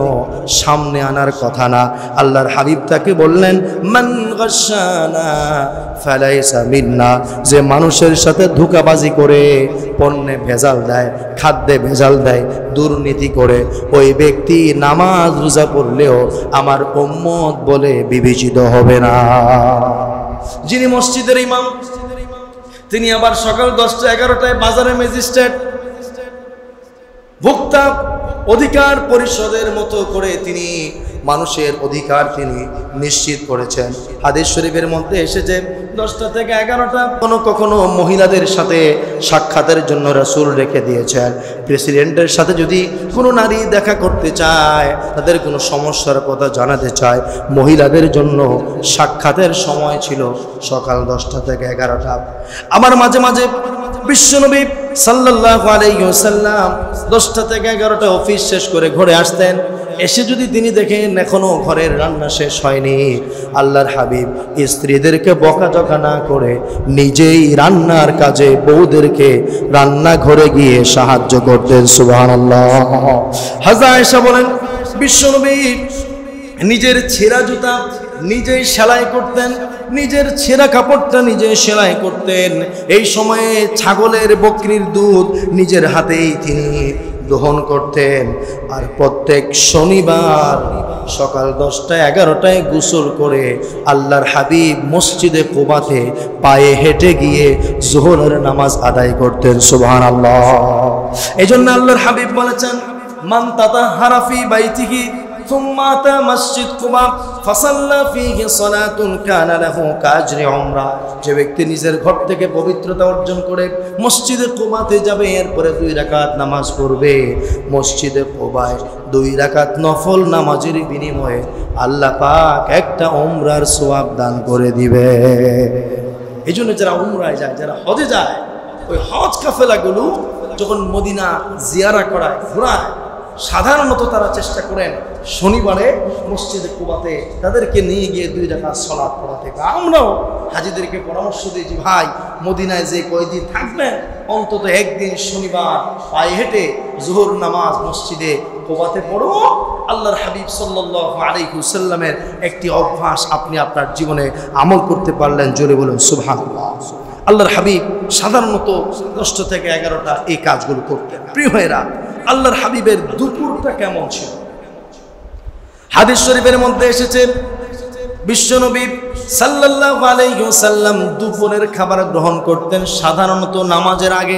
সামনে আনার কথা না। আল্লাহর হাবিব তাকে বললেন, মান গাশানা ফালাইসা মিন্না, যে মানুষের সাথে ধোঁকাবাজি করে পণ্যে ভেজাল দেয়, খাদ্যে ভেজাল দেয়, দুর্নীতি করে, ওই ব্যক্তি নামাজ রোজা পড়লেও আমার উম্মত বলে বিবেচিত হবে না। যিনি মসজিদের ইমাম, তিনি আবার সকাল 10টা-11টায় বাজারে ম্যাজিস্ট্রেট, ভোক্তা অধিকার পরিষদের মতো করে তিনি মানুষের অধিকার তিনি নিশ্চিত করেছেন। হাদিস শরীফের মধ্যে এসেছে 10টা থেকে 11টা কখনো মহিলাদের সাথে সাক্ষাতের জন্য রাসূল রেখে দিয়েছেন। প্রেসিডেন্টের সাথে যদি কোনো নারী দেখা করতে চায়, তাদের কোনো সমস্যার কথা জানাতে চায়, মহিলাদের জন্য সাক্ষাতের সময় ছিল সকাল 10টা থেকে 11টা। আমার মাঝে মাঝে বিশ্বনবী সাল্লাল্লাহু আলাইহি ওয়াসাল্লাম 10টা থেকে 11টা অফিস শেষ করে ঘরে আসতেন। এসে যদি তিনি দেখেন এখনো ঘরের রান্না শেষ হয়নি, আল্লাহর হাবিব স্ত্রীদেরকে বকাঝকা না করে নিজেই রান্নার কাজে বউদেরকে রান্নাঘরে গিয়ে সাহায্য করতেন। সুবহানাল্লাহ। হযরত আয়েশা বলেন, বিশ্বনবী নিজের ছেঁড়া জুতা নিজেই সেলাই করতেন, নিজের ছেঁড়া কাপড়টা নিজে সেলাই করতেন। এই সময়ে ছাগলের বকরির দুধ নিজের হাতেই তিনি দহন করতেন। আর প্রত্যেক শনিবার সকাল 10টা-11টায় গোসল করে আল্লাহর হাবিব মসজিদে কুবাতে পায়ে হেঁটে গিয়ে যোহরের নামাজ আদায় করতেন। সুবহানাল্লাহ। এই জন্য আল্লাহর হাবিব বলেছেন, মান তাতাহহারা ফি বাইতিহি সুম্মা আতা মসজিদ কুবা ফাসাল্লা ফীহি সালাতুন কানা লাহু কাজরি উমরা, যে ব্যক্তি নিজের ঘর থেকে পবিত্রতা অর্জন করে মসজিদে কুবাতে যাবে, এরপরে 2 রাকাত নামাজ পড়বে, মসজিদে কুবায় 2 রাকাত নফল নামাজের বিনিময়ে আল্লাহ পাক একটা উমরার সওয়াব দান করে দিবে। এই জন্য যারা উমরায় যায়, যারা হজে যায়, ওই হজ কাফেলাগুলো যখন মদিনা জিয়ারা করায়, ঘোরায়, সাধারণত তারা চেষ্টা করেন শনিবারে মসজিদে কুবাতে তাদেরকে নিয়ে গিয়ে 2 রাকাত সালাত পড়াতে। আমরাও হাজিদেরকে পরামর্শ দিই যে ভাই, মদিনায় যে কয়দিন থাকবেন অন্তত একদিন শনিবার পায়ে হেঁটে যোহর নামাজ মসজিদে কুবাতে পড়ো। আল্লাহর হাবিব সাল্লাল্লাহু আলাইহি ওয়াসাল্লামের একটি অভ্যাস আপনি আপনার জীবনে আমল করতে পারলেন। জোরে বলুন সুবহানাল্লাহ। আল্লাহর হাবিব সাধারণত 10টা থেকে 11টা এই কাজগুলো করতেন। প্রিয় ভাইরা, আল্লাহর হাবিবের দুপুরটা কেমন ছিল? হাদিস শরীফের মধ্যে এসেছে বিশ্বনবী সাল্লাল্লাহু আলাইহি ওয়াসাল্লাম দুপুরের খাবার গ্রহণ করতেন সাধারণত নামাজের আগে,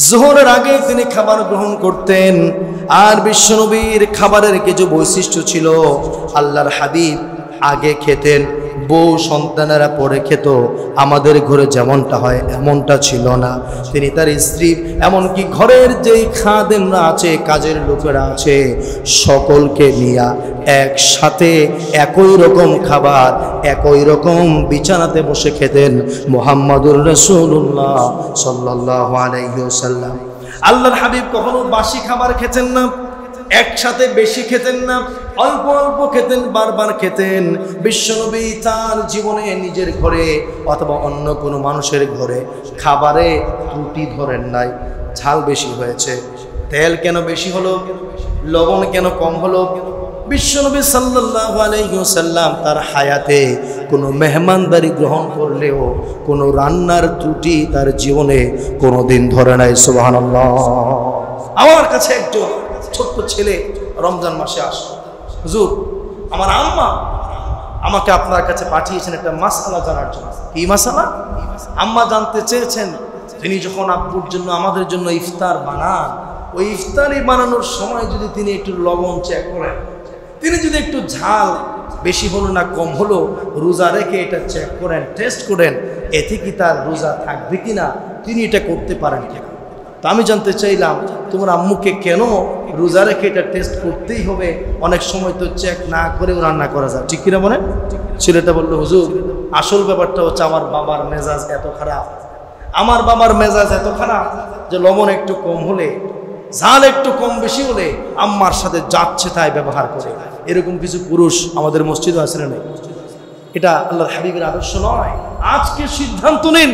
যোহরের আগে তিনি খাবার গ্রহণ করতেন। আর বিশ্বনবীর খাবারের কিছু বৈশিষ্ট্য ছিল। আল্লাহর হাবিব আগে খেতেন, বউ সন্তানেরা পরে খেত। আমাদের ঘরে যেমনটা হয় এমনটা ছিল না। তিনি তার স্ত্রী, এমনকি ঘরের যেই খাদেমরা আছে, কাজের লোকেরা আছে, সকলকে নিয়ে একসাথে একই রকম খাবার, একই রকম বিছানাতে বসে খেতেন মুহাম্মাদুর রাসূলুল্লাহ সাল্লাল্লাহু আলাইহি ওয়াসাল্লাম। আল্লাহর হাবিব কখনো বাসি খাবার খেতেন না, একসাথে বেশি খেতেন না, অল্প অল্প খেতেন, বারবার খেতেন। বিশ্বনবী তার জীবনে নিজের ঘরে অথবা অন্য কোনো মানুষের ঘরে খাবারে ত্রুটি ধরেন নাই। ঝাল বেশি হয়েছে, তেল কেন বেশি হলো, লবণ কেন কম হলো, বিশ্বনবী সাল্লাল্লাহু আলাইহি ওয়াসাল্লাম তার হায়াতে কোনো মেহমানদারি গ্রহণ করলেও কোনো রান্নার ত্রুটি তার জীবনে কোনোদিন ধরে নাই। সুবহানাল্লাহ। আমার কাছে একজন ছোট্ট ছেলে রমজান মাসে আসে, হুজুর আমার আম্মা আমাকে আপনার কাছে পাঠিয়েছেন একটা মাসআলা জানার জন্য। কি মাসআলা? আম্মা জানতে চেয়েছেন তিনি যখন আব্বুর জন্য আমাদের জন্য ইফতার বানান, ওই ইফতারি বানানোর সময় যদি তিনি একটু লবণ চেক করেন, তিনি যদি একটু ঝাল বেশি হলো না কম হলো রোজা রেখে এটা চেক করেন, টেস্ট করেন, এতে কি তার রোজা থাকবে কিনা, তিনি এটা করতে পারেন কিনা। তো আমি জানতে চাইলাম তোমার আম্মুকে কেন রোজা রেখে এটা টেস্ট করতেই হবে, অনেক সময় তো চেক না করেও রান্না করা যায়, ঠিক কিনা বলেন? ছেলেটা বললো, হুজুর আসল ব্যাপারটা হচ্ছে আমার বাবার মেজাজ এত খারাপ, আমার বাবার মেজাজ এত খারাপ যে লবণ একটু কম হলে ঝাল একটু কম বেশি হলে আম্মার সাথে যাচ্ছে তাই ব্যবহার করে। এরকম কিছু পুরুষ আমাদের মসজিদে আছে না? এটা আল্লাহর হাবিবের আদর্শ নয়। আজকে সিদ্ধান্ত নিন,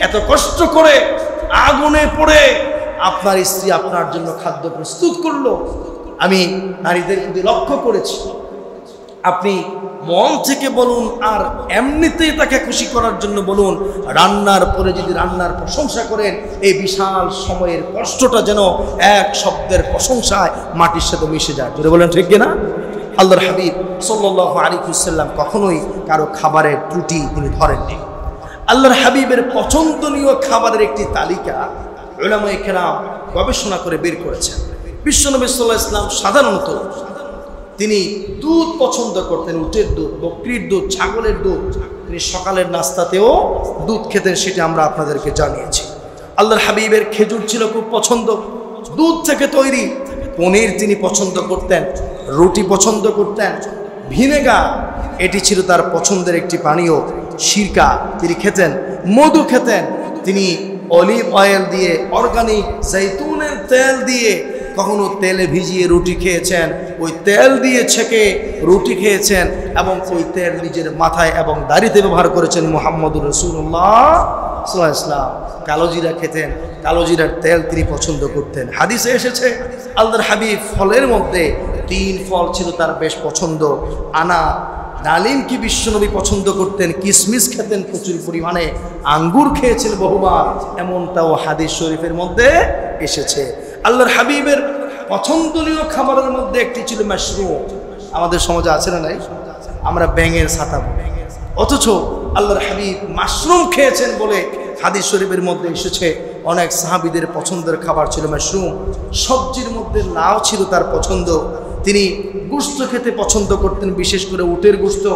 এত কষ্ট করে আগুনে পড়ে আপনার স্ত্রী আপনার জন্য খাদ্য প্রস্তুত করলো। আমি নারীদের প্রতি লক্ষ্য করেছি, আপনি মন থেকে বলুন আর এমনিতেই তাকে খুশি করার জন্য বলুন, রান্নার পরে যদি রান্নার প্রশংসা করেন, এই বিশাল সময়ের কষ্টটা যেন এক শব্দের প্রশংসায় মাটির সাথে মিশে যায়। যদি বলেন ঠিক কিনা? আল্লাহর হাবিব সাল্লাল্লাহু আলাইহি ওয়াসাল্লাম কখনোই কারো খাবারের ত্রুটি তিনি ধরেননি। আল্লাহর হাবিবের পছন্দনীয় খাবারের একটি তালিকা উলামায়ে কেরাম গবেষণা করে বের করেছেন। বিশ্বনবী সাল্লাল্লাহু আলাইহি ওয়াসাল্লাম সাধারণত তিনি দুধ পছন্দ করতেন, উটের দুধ, বকরির দুধ, ছাগলের দুধ। তিনি সকালের নাস্তাতেও দুধ খেতেন, সেটা আমরা আপনাদেরকে জানিয়েছি। আল্লাহর হাবিবের খেজুর ছিল খুব পছন্দ, দুধ থেকে তৈরি। পনির তিনি পছন্দ করতেন, রুটি পছন্দ করতেন, ভিনেগার এটি ছিল তার পছন্দের একটি পানীয়। সিরকা তিনি খেতেন, মধু খেতেন। তিনি অলিভ অয়েল দিয়ে, অর্গানিক জৈতুনের তেল দিয়ে, কখনো তেলে ভিজিয়ে রুটি খেয়েছেন, ওই তেল দিয়ে ছেঁকে রুটি খেয়েছেন, এবং ওই তেল নিজের মাথায় এবং দাড়িতে ব্যবহার করেছেন মুহাম্মদুর রাসূলুল্লাহ সাল্লাল্লাহু আলাইহি ওয়াসাল্লাম। কালো জিরা খেতেন, কালো জিরার তেল তিনি পছন্দ করতেন। হাদিসে এসেছে আল্লাহর হাবিব ফলের মধ্যে 3 ফল ছিল তার বেশ পছন্দ। আনার, ডালিম কি বিশ্বনবী পছন্দ করতেন, কিশমিশ খেতেন প্রচুর পরিমাণে, আঙ্গুর খেয়েছেন বহুবার, এমনটাও হাদিস শরীফের মধ্যে এসেছে। আল্লাহর হাবিবের পছন্দনীয় খাবারের মধ্যে একটি ছিল মাশরুম। আমাদের সমাজে আছে না নাই? আমরা ব্যাঙের ছাতা, অথচ আল্লাহর হাবিব মাশরুম খেয়েছেন বলে হাদিস শরীফের মধ্যে এসেছে। অনেক সাহাবীদের পছন্দের খাবার ছিল মাশরুম। সবজির মধ্যে লাউ ছিল তার পছন্দ। তিনি গোশত খেতে পছন্দ করতেন, বিশেষ করে উটের গোশত,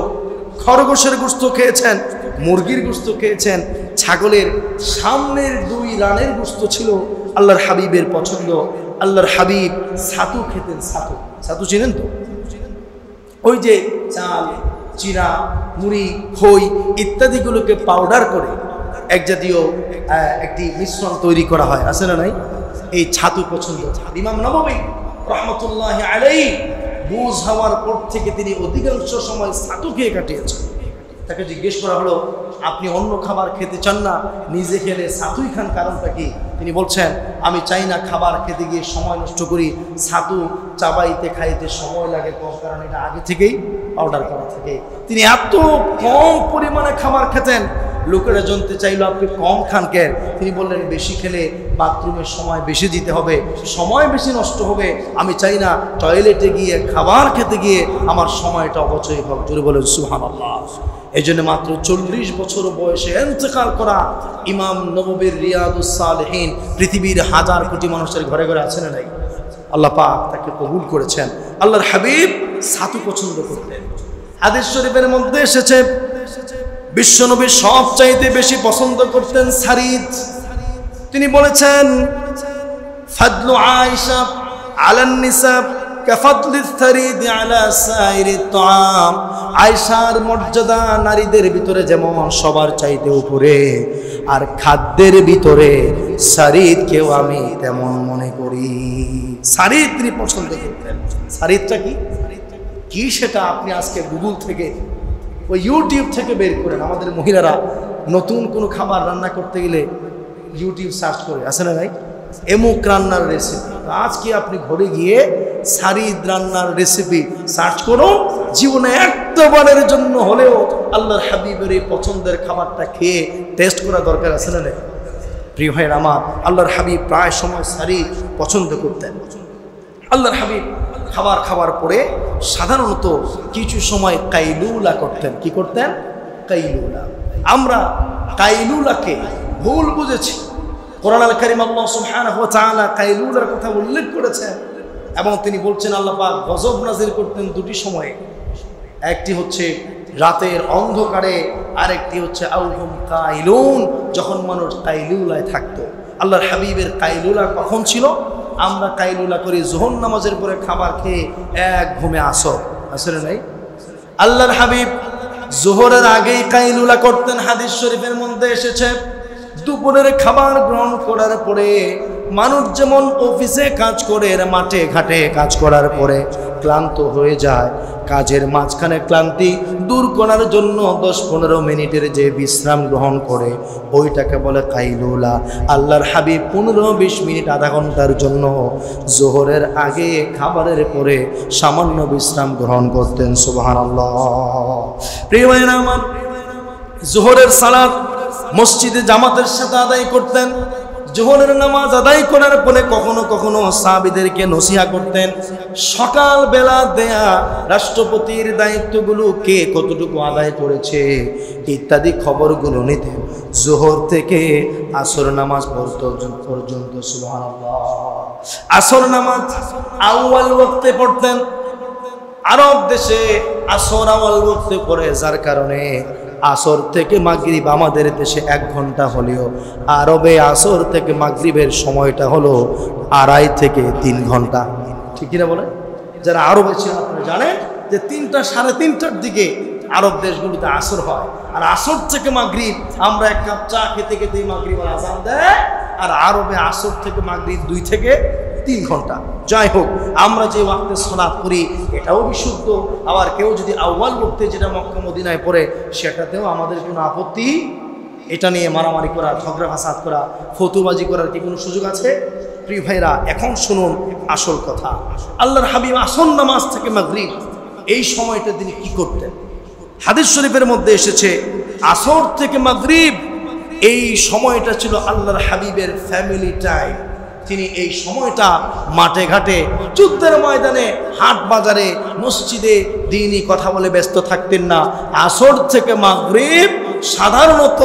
খরগোশের গোশত খেয়েছেন, মুরগির গোশত খেয়েছেন, ছাগলের সামনের 2 রানের গোশত ছিল আল্লাহর হাবিবের পছন্দ। আল্লাহর হাবিব ছাতু খেতেন। ছাতু, ছাতু চিনেন তো? ওই যে চাল, চিরা, মুড়ি, খই ইত্যাদিগুলোকে পাউডার করে এক জাতীয় একটি মিশ্রণ তৈরি করা হয়, আছে না নাই? এই ছাতু পছন্দ। ইমাম নববী রাহমাতুল্লাহি আলাইহি বুঝ হওয়ার পর থেকে তিনি অধিকাংশ সময় ছাতু খেয়ে কাটিয়েছেন। তাকে জিজ্ঞেস করা হলো, আপনি অন্য খাবার খেতে চান না, নিজে খেলে ছাতুই খান, কারণটা কি? তিনি বলছেন, আমি চাই না খাবার খেতে গিয়ে সময় নষ্ট করি, ছাতু চাবাইতে খাইতে সময় লাগে কম, কারণ এটা আগে থেকেই অর্ডার করা থাকে। তিনি এত কম পরিমাণে খাবার খেতেন, লোকেরা জানতে চাইলো আপনি কম খান কেন? তিনি বললেন, বেশি খেলে বাথরুমের সময় বেশি দিতে হবে, সময় বেশি নষ্ট হবে, আমি চাই না টয়লেটে গিয়ে খাবার খেতে গিয়ে আমার সময়টা অপচয় হোক। জোরে বলেন সুবহানাল্লাহ। এই জন্য মাত্র 40 বছর বয়সে ইন্তেকাল করা ইমাম নববীর রিয়াদুস সালেহিন পৃথিবীর 1000 কোটি মানুষের ঘরে ঘরে আছে না নাই? আল্লাহ পাক তাকে কবুল করেছেন। আল্লাহর হাবিব ছাতু পছন্দ করতেন। হাদিস শরীফের মধ্যে এসেছে বিশ্বনবী সবচাইতে বেশি পছন্দ করতেন সারিদ। তিনি বলেছেন, ফাদলু আয়েশা আলান নিসা কাফাদলিস সারিদ আলা সাইরিত তাআম। আয়েশার মর্যাদা নারীদের ভিতরে যেমন সবার চাইতে উপরে, আর খাদ্যের ভিতরে সারিদকেও আমি তেমন মনে করি। সারিদ তিনি পছন্দ করতেন। সারিদটা কি সেটা আপনি আজকে গুগল থেকে, ওই ইউটিউব থেকে বের করেন। আমাদের মহিলারা নতুন কোনো খাবার রান্না করতে গেলে ইউটিউব সার্চ করে, আছে না ভাই, এমুক রান্নার রেসিপি। আজকে আপনি ঘরে গিয়ে সারিদ রান্নার রেসিপি সার্চ করুন, জীবনে একবারের জন্য হলেও আল্লাহর হাবিবের এই পছন্দের খাবারটা খেয়ে টেস্ট করা দরকার, আছে না? প্রিয় ভাইয়ের আমার, আল্লাহর হাবিব প্রায় সময় সারিদ পছন্দ করতেন। আল্লাহর হাবিব খাবার খাওয়ার পরে সাধারণত কিছু সময় কাইলুলা করতেন। কি করতেন? কাইলুলা। আমরা কাইলুলাকে ভুল বুঝেছি। কোরআন আল কারীম আল্লাহ সুবহানাহু ওয়া তাআলা কাইলুলার কথা উল্লেখ করেছেন, এবং তিনি বলছেন আল্লাহ পাক গজব নাযিল করতেন 2টি সময়ে। একটি হচ্ছে রাতের অন্ধকারে, আরেকটি হচ্ছে আউহুম কাইলুন, যখন মানুষ কাইলুলায় থাকতো। আল্লাহর হাবিবের কাইলুলা কখন ছিল? আমরা কাইলুলা করি যোহর নামাজের পরে খাবার খেয়ে এক ঘুমে আসর, আসলে নাই? আল্লাহর হাবিব যোহরের আগেই কাইলুলা করতেন। হাদিস শরীফের মধ্যে এসেছে দুপুরের খাবার গ্রহণ করার পরে মানুষ যেমন অফিসে কাজ করে, মাঠে ঘাটে কাজ করার পরে ক্লান্ত হয়ে যায়, কাজের মাঝখানে ক্লান্তি দূর করার জন্য 10-15 মিনিটের যে বিশ্রাম গ্রহণ করে ওইটাকে বলে কাইলুলা। আল্লাহর হাবিব 15-20 মিনিট আধা ঘন্টার জন্য জোহরের আগে খাবারের পরে সামান্য বিশ্রাম গ্রহণ করতেন। সুবহানাল্লাহ। প্রিয় ভাইরা আমার, জোহরের সালাত মসজিদে জামাতের সাথে আদায় করতেন। জোহরের নামাজ আদায় করার পরে কখনো কখনো সাহাবীদেরকে নসিহা করতেন। সকালবেলা দেয়া রাষ্ট্রপতির দায়িত্বগুলো কে কতটুকু আদায় করেছে ইত্যাদি খবরগুলো নিতেন জোহর থেকে আসর নামাজ পর্যন্ত। সুবহানাল্লাহ। আসর নামাজ আউয়াল ওয়াক্তে পড়তেন। আরব দেশে আসর আউয়াল ওয়াক্তে পড়ে, যার কারণে আসর থেকে মাগরিব আমাদের দেশে 1 ঘন্টা হলেও আরবে আসর থেকে মাগরিবের সময়টা হলো 2.5 থেকে 3 ঘন্টা। ঠিক কিনা বলে? যারা আরবে ছিল আপনারা জানেন যে 3টা 3:30টার দিকে আরব দেশগুলোতে আসর হয়, আর আসর থেকে মাগরিব আমরা 1 কাপ চা খেতে খেতে মাগরিবের আযান দেয়, আর আরবে আসর থেকে মাগরিব 2 থেকে 3 ঘন্টা। যাই হোক, আমরা যে ওয়াক্তে সালাত করি এটাও বিশুদ্ধ। আবার কেউ যদি আউয়াল ওয়াক্তে যেটা মক্কা মদিনায় পড়ে সেটাতেও আমাদের কোনো আপত্তি, এটা নিয়ে মারামারি করা, ঝগড়া ফাসাদ করা, ফতুবাজি করার কি কোনো সুযোগ আছে? প্রিয় ভাইরা, এখন শুনুন আসল কথা। আল্লাহর হাবিব আসর নামাজ থেকে মাগরিব এই সময়টা তিনি কি করতেন? হাদিস শরীফের মধ্যে এসেছে আসর থেকে মাগরিব এই সময়টা ছিল আল্লাহর হাবিবের ফ্যামিলি টাইম। তিনি এই সময়টা মাঠে ঘাটে, যুদ্ধের ময়দানে, হাট বাজারে, মসজিদে দ্বীনি কথা বলে ব্যস্ত থাকতেন না। আসর থেকে মাগরিব সাধারণত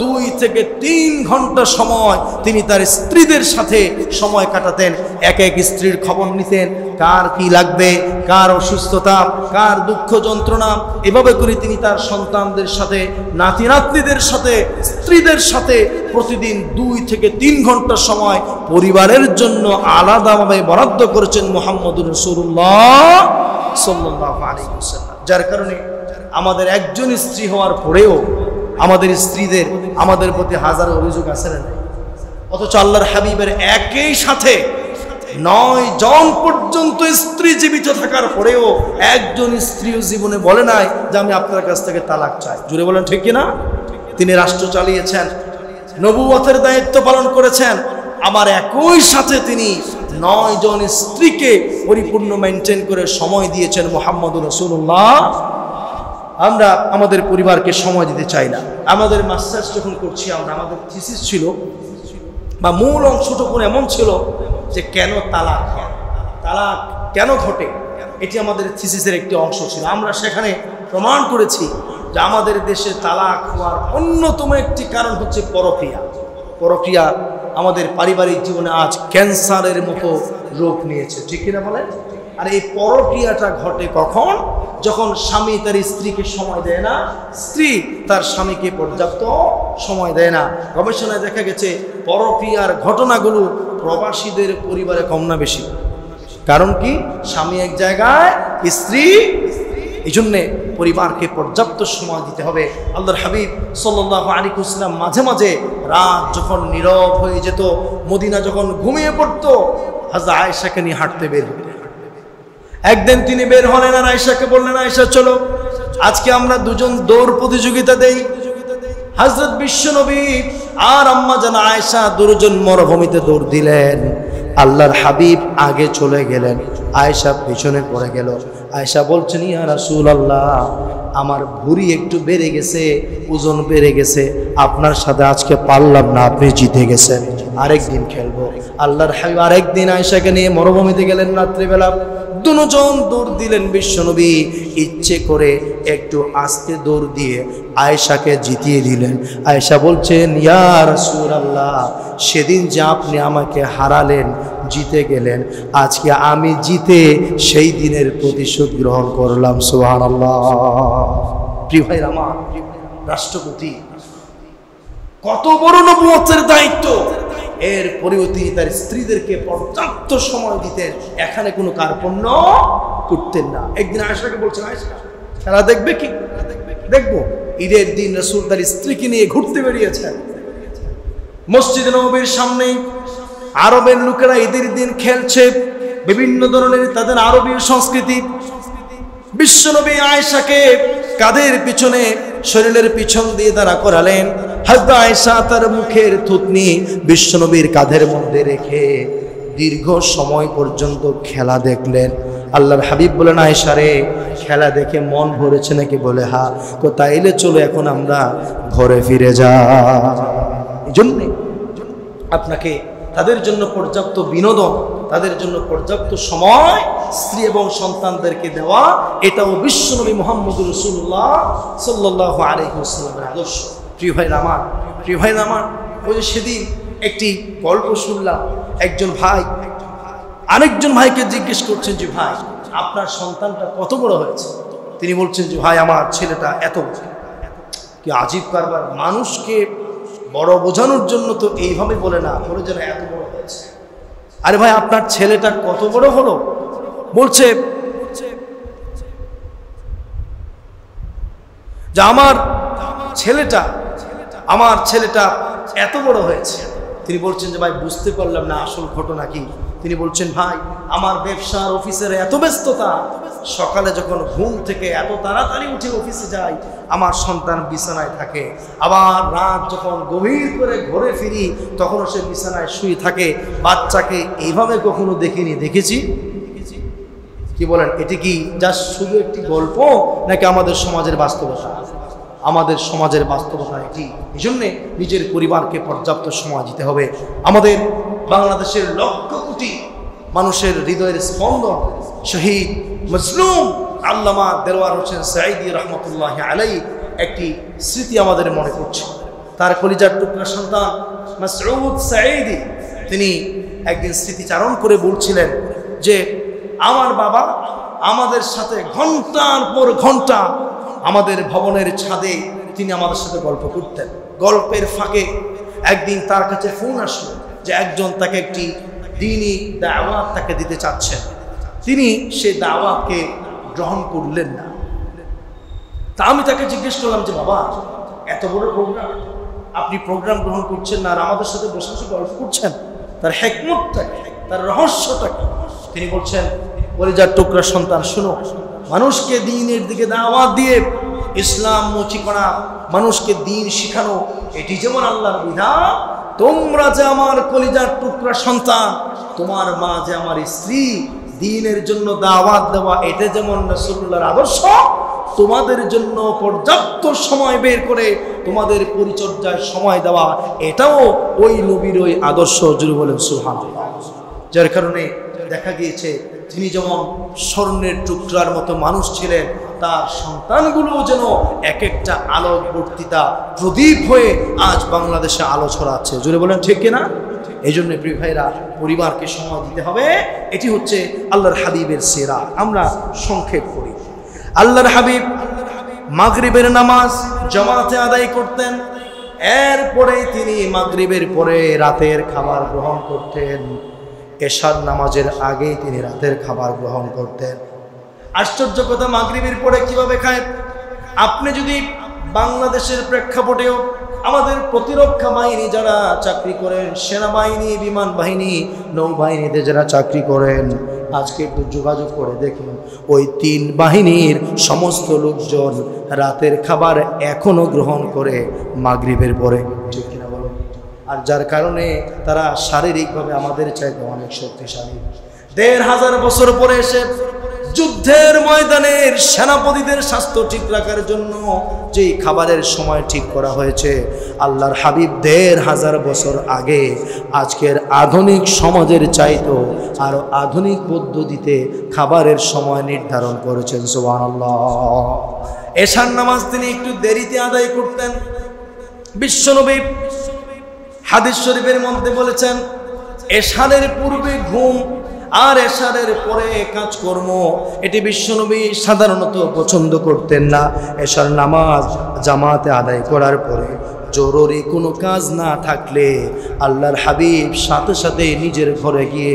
2 থেকে 3 ঘন্টা সময় তিনি তার স্ত্রীদের সাথে সময় কাটাতেন। এক এক স্ত্রীর খবর নিতেন, কার কি লাগবে, কার অসুস্থতা, কার দুঃখ যন্ত্রণা, এভাবে করে তিনি তার সন্তানদের সাথে, নাতি নাতনিদের সাথে, স্ত্রীদের সাথে প্রতিদিন 2 থেকে 3 ঘন্টা সময় পরিবারের জন্য আলাদাভাবে বরাদ্দ করেছেন মুহাম্মদুর রাসূলুল্লাহ সাল্লাল্লাহু আলাইহি ওয়াসাল্লাম। যার কারণে আমাদের একজন স্ত্রী হওয়ার পরেও আমাদের স্ত্রীদের আমাদের প্রতি হাজারো অভিযোগ আছে না? অথচ আল্লাহর হাবিবের একই সাথে 9 জন পর্যন্ত স্ত্রী জীবিত থাকার পরেও একজন স্ত্রীও জীবনে বলে নাই যে আমি আপনার কাছ থেকে তালাক চাই। জুড়ে বলেন ঠিক কিনা? তিনি রাষ্ট্র চালিয়েছেন, নবুয়তের দায়িত্ব পালন করেছেন, আবার একই সাথে তিনি 9 জন স্ত্রীকে পরিপূর্ণ মেনটেন করে সময় দিয়েছেন মুহাম্মদুর রাসূলুল্লাহ। আমরা আমাদের পরিবারকে সময় দিতে চাই না। আমাদের মাস্টার্স যখন করছি আমরা, আমাদের থিসিস ছিল বা মূল অংশটুকু এমন ছিল যে কেন তালাক হয়, তালাক কেন ঘটে, এটি আমাদের থিসিসের একটি অংশ ছিল। আমরা সেখানে প্রমাণ করেছি যে আমাদের দেশে তালাক হওয়ার অন্যতম একটি কারণ হচ্ছে পরক্রিয়া। পরক্রিয়া আমাদের পারিবারিক জীবনে আজ ক্যান্সারের মতো রোগ নিয়েছে। ঠিক কিনা বলেন? আর এই পরক্রিয়াটা ঘটে কখন? যখন স্বামী তার স্ত্রীকে সময় দেয় না, স্ত্রী তার স্বামীকে পর্যাপ্ত সময় দেয় না। গবেষণায় দেখা গেছে পরক্রিয়ার ঘটনাগুলো প্রবাসীদের পরিবারে কম না বেশি। কারণ কি? স্বামী এক জায়গায়, স্ত্রী। এই জন্যে পরিবারকে পর্যাপ্ত সময় দিতে হবে। আল্লাহর হাবিব সাল্লাল্লাহু আলাইহি ওয়াসাল্লাম মাঝে মাঝে রাত যখন নীরব হয়ে যেত, মদিনা যখন ঘুমিয়ে পড়তো, হযরত আয়েশাকে নিয়ে হাঁটতে বের হতেন। একদিন তিনি বের হলেন আর আয়েশাকে বললেন, আয়েশা চলো আজকে আমরা দুজন দৌড় প্রতিযোগিতা দেই। হযরত বিশ্বনবী আর আম্মা জান আয়েশা দুজন মরুভূমিতে দৌড় দিলেন। আল্লাহর হাবিব আগে চলে গেলেন, আয়েশা পিছনে পড়ে গেল। আয়েশা বলছেন, ইয়া রাসূলুল্লাহ, আমার ভুঁড়ি একটু বেড়ে গেছে, ওজন বেড়ে গেছে, আপনার সাথে আজকে পারলাম না, আপনি জিতে গেছেন, আরেকদিন খেলবো। আল্লাহর হাবিব আরেকদিন আয়েশাকে নিয়ে মরুভূমিতে গেলেন রাত্রিবেলা। দুজন দৌড় দিলেন। বিশ্বনবী ইচ্ছে করে একটু আস্তে দৌড় দিয়ে আয়েশাকে জিতিয়ে দিলেন। আয়েশা বলছেন, ইয়া রাসূলুল্লাহ, সেদিন যে আপনি আমাকে হারালেন, জিতে গেলেন, আজকে আমি জিতে সেই দিনের প্রতিশোধ গ্রহণ করলাম। সুবহানাল্লাহ। প্রিয় ভাইরা আমার, রাষ্ট্রপতি কত বড় নবুয়তের দায়িত্ব, এর পরেও তিনি তার স্ত্রীদেরকে পর্যাপ্ত সময় দিতেন, এখানে কোনো কার্পণ্য করতেন না। একদিন আয়েশাকে বলছেন, আয়েশা খেলা দেখবে কি? দেখবো। ঈদের দিন রাসূল তার স্ত্রীকে নিয়ে ঘুরতে বেরিয়েছেন। মসজিদ নববীর সামনে আরবের লোকেরা ঈদের দিন খেলছে, বিভিন্ন ধরনের তাদের আরবীয় সংস্কৃতি। বিশ্বনবী আয়েশাকে কাঁধের পিছনে, শরীরের পিছন দিয়ে দাঁড়া করালেন। হযরত আয়েশা তার মুখের থুতনি বিশ্বনবীর কাঁধের মধ্যে রেখে দীর্ঘ সময় পর্যন্ত খেলা দেখলেন। আল্লাহর হাবিব বলেন, আয়েশা রে, খেলা দেখে মন ভরেছে নাকি? বলে হ্যাঁ। তো তাইলে চলো এখন আমরা ঘরে ফিরে যাই। এই জন্যে আপনাকে তাদের জন্য পর্যাপ্ত বিনোদন, তাদের জন্য পর্যাপ্ত সময় স্ত্রী এবং সন্তানদেরকে দেওয়া, এটাও বিশ্বনবী মুহাম্মদুর রাসূলুল্লাহ সাল্লাল্লাহু আলাইহি ওয়াসাল্লামের আদর্শ। প্রিয় ভাই আমার, ওই যে সেদিন একটি গল্প শুনলাম, একজন ভাই আরেকজন ভাইকে জিজ্ঞেস করছেন যে ভাই, আপনার সন্তানটা কত বড় হয়েছে? তিনি বলছেন যে ভাই, আমার ছেলেটা এত বড়। কি আজীব কারবার! মানুষকে বড় বোঝানোর জন্য তো এইভাবে বলে না, বলে যেন এত বড় হয়েছে। আরে ভাই, আপনার ছেলেটা কত বড় হলো? বলছে যে আমার ছেলেটা এত বড় হয়েছে। তিনি বলছেন যে ভাই, বুঝতে পারলাম না আসল ঘটনা কি। তিনি বলছেন, ভাই, আমার ব্যবসার অফিসের এত ব্যস্ততা, সকালে যখন ঘুম থেকে এত তাড়াতাড়ি উঠে অফিসে যাই, আমার সন্তান বিছানায় থাকে। আবার রাত যখন গভীর করে ঘরে ফিরি, তখনও সে বিছানায় শুয়ে থাকে। বাচ্চাকে এইভাবে কখনো দেখিনি। দেখেছি? কি বলেন, এটি কি জাস্ট শুধু একটি গল্প, নাকি আমাদের সমাজের বাস্তবতা? আমাদের সমাজের বাস্তবতা এটি। এই জন্যে নিজের পরিবারকে পর্যাপ্ত সময় দিতে হবে। আমাদের বাংলাদেশের লক্ষ কোটি মানুষের হৃদয়ের স্পন্দন শহীদ মজলুম আল্লামা দেলোয়ার হোসেন সাঈদী রহমতুল্লাহি আলাইহি একটি স্মৃতি আমাদের মনে করছে। তার কলিজার টুকরা সন্তান মাসউদ সাঈদী, তিনি একদিন স্মৃতিচারণ করে বলছিলেন যে আমার বাবা আমাদের সাথে ঘন্টার পর ঘন্টা আমাদের ভবনের ছাদে তিনি আমাদের সাথে গল্প করতেন। গল্পের ফাঁকে একদিন তার কাছে ফোন আসলো যে একজন তাকে একটি দ্বীনি দাওয়াত তাকে দিতে চাচ্ছেন। তিনি সেই দাওয়াতকে গ্রহণ করলেন না। তা আমি তাকে জিজ্ঞেস করলাম যে বাবা, এত বড় প্রোগ্রাম, আপনি প্রোগ্রাম গ্রহণ করছেন না আর আমাদের সাথে বসে বসে গল্প করছেন, তার হিকমতটা কি, তার রহস্যটা কি? তিনি বলছেন, কলিজার টুকরা সন্তান, শোনো, মানুষকে দ্বীনের দিকে দাওয়াত দিয়ে ইসলাম মুচি করা, মানুষকে দ্বীন শিখানো, এটি যেমন আল্লাহর বিধান, তোমরা যে আমার কলিজার টুকরা সন্তান, তোমার মা যে আমার স্ত্রী, দ্বীনের জন্য দাওয়াত দেওয়া, এটা যেমন রাসূলুল্লাহর আদর্শ, তোমাদের জন্য পর্যাপ্ত সময় বের করে তোমাদের পরিচর্যায় সময় দেওয়া, এটাও ওই নবীর ওই আদর্শ। জুড়ে বলেন সুবহানাল্লাহ। যার কারণে দেখা গিয়েছে তিনি যেমন স্বর্ণের টুকরার মতো মানুষ ছিলেন, তার সন্তানগুলো যেন এক একটা আলোক বর্তিতা প্রদীপ হয়ে আজ বাংলাদেশে আলো ছড়াচ্ছে। জুড়ে বলেন ঠিক কিনা? এই জন্য প্রিয় ভাইরা, পরিবারকে সময় দিতে হবে। এটি হচ্ছে আল্লাহর হাবিবের সেরা। আমরা সংক্ষেপ করি। আল্লাহর হাবিব মাগরিবের নামাজ জামাতে আদায় করতেন, এরপরে তিনি মাগরিবের পরে রাতের খাবার গ্রহণ করতেন, এশার নামাজের আগে তিনি রাতের খাবার গ্রহণ করতেন। আশ্চর্য কথা, মাগরিবের পরে কিভাবে খায়? আপনি যদি বাংলাদেশের প্রেক্ষাপটেও আমাদের প্রতিরক্ষা বাহিনী যারা চাকরি করেন, সেনাবাহিনী, বিমান বাহিনী, নৌবাহিনীতে যারা চাকরি করেন, আজকে একটু যোগাযোগ করে দেখুন, ওই তিন বাহিনীর সমস্ত লোকজন রাতের খাবার এখনো গ্রহণ করে মাগরিবের পরে, ঠিক কিনা বলুন? আর যার কারণে তারা শারীরিকভাবে আমাদের চাইতে অনেক শক্তিশালী। ১৫০০ বছর পরে এসে যুদ্ধের ময়দানের সেনাপতিদের স্বাস্থ্য ঠিক রাখার জন্য যেই খাবারের সময় ঠিক করা হয়েছে, আল্লাহর হাবিব ১৫০০ বছর আগে আজকের আধুনিক সমাজের চাইতো আরো আধুনিক পদ্ধতিতে খাবারের সময় নির্ধারণ করেছেন। সুবহানাল্লাহ। এশার নামাজ তিনি একটু দেরিতে আদায় করতেন। বিশ্বনবী হাদিস শরীফের মধ্যে বলেছেন, এশারের পূর্বে ঘুম আর এশারের পরে কাজকর্ম, এটি বিশ্বনবী সাধারণত পছন্দ করতেন না। এশার নামাজ জামাতে আদায় করার পরে জরুরি কোনো কাজ না থাকলে আল্লাহর হাবিব সাথে সাথে নিজের ঘরে গিয়ে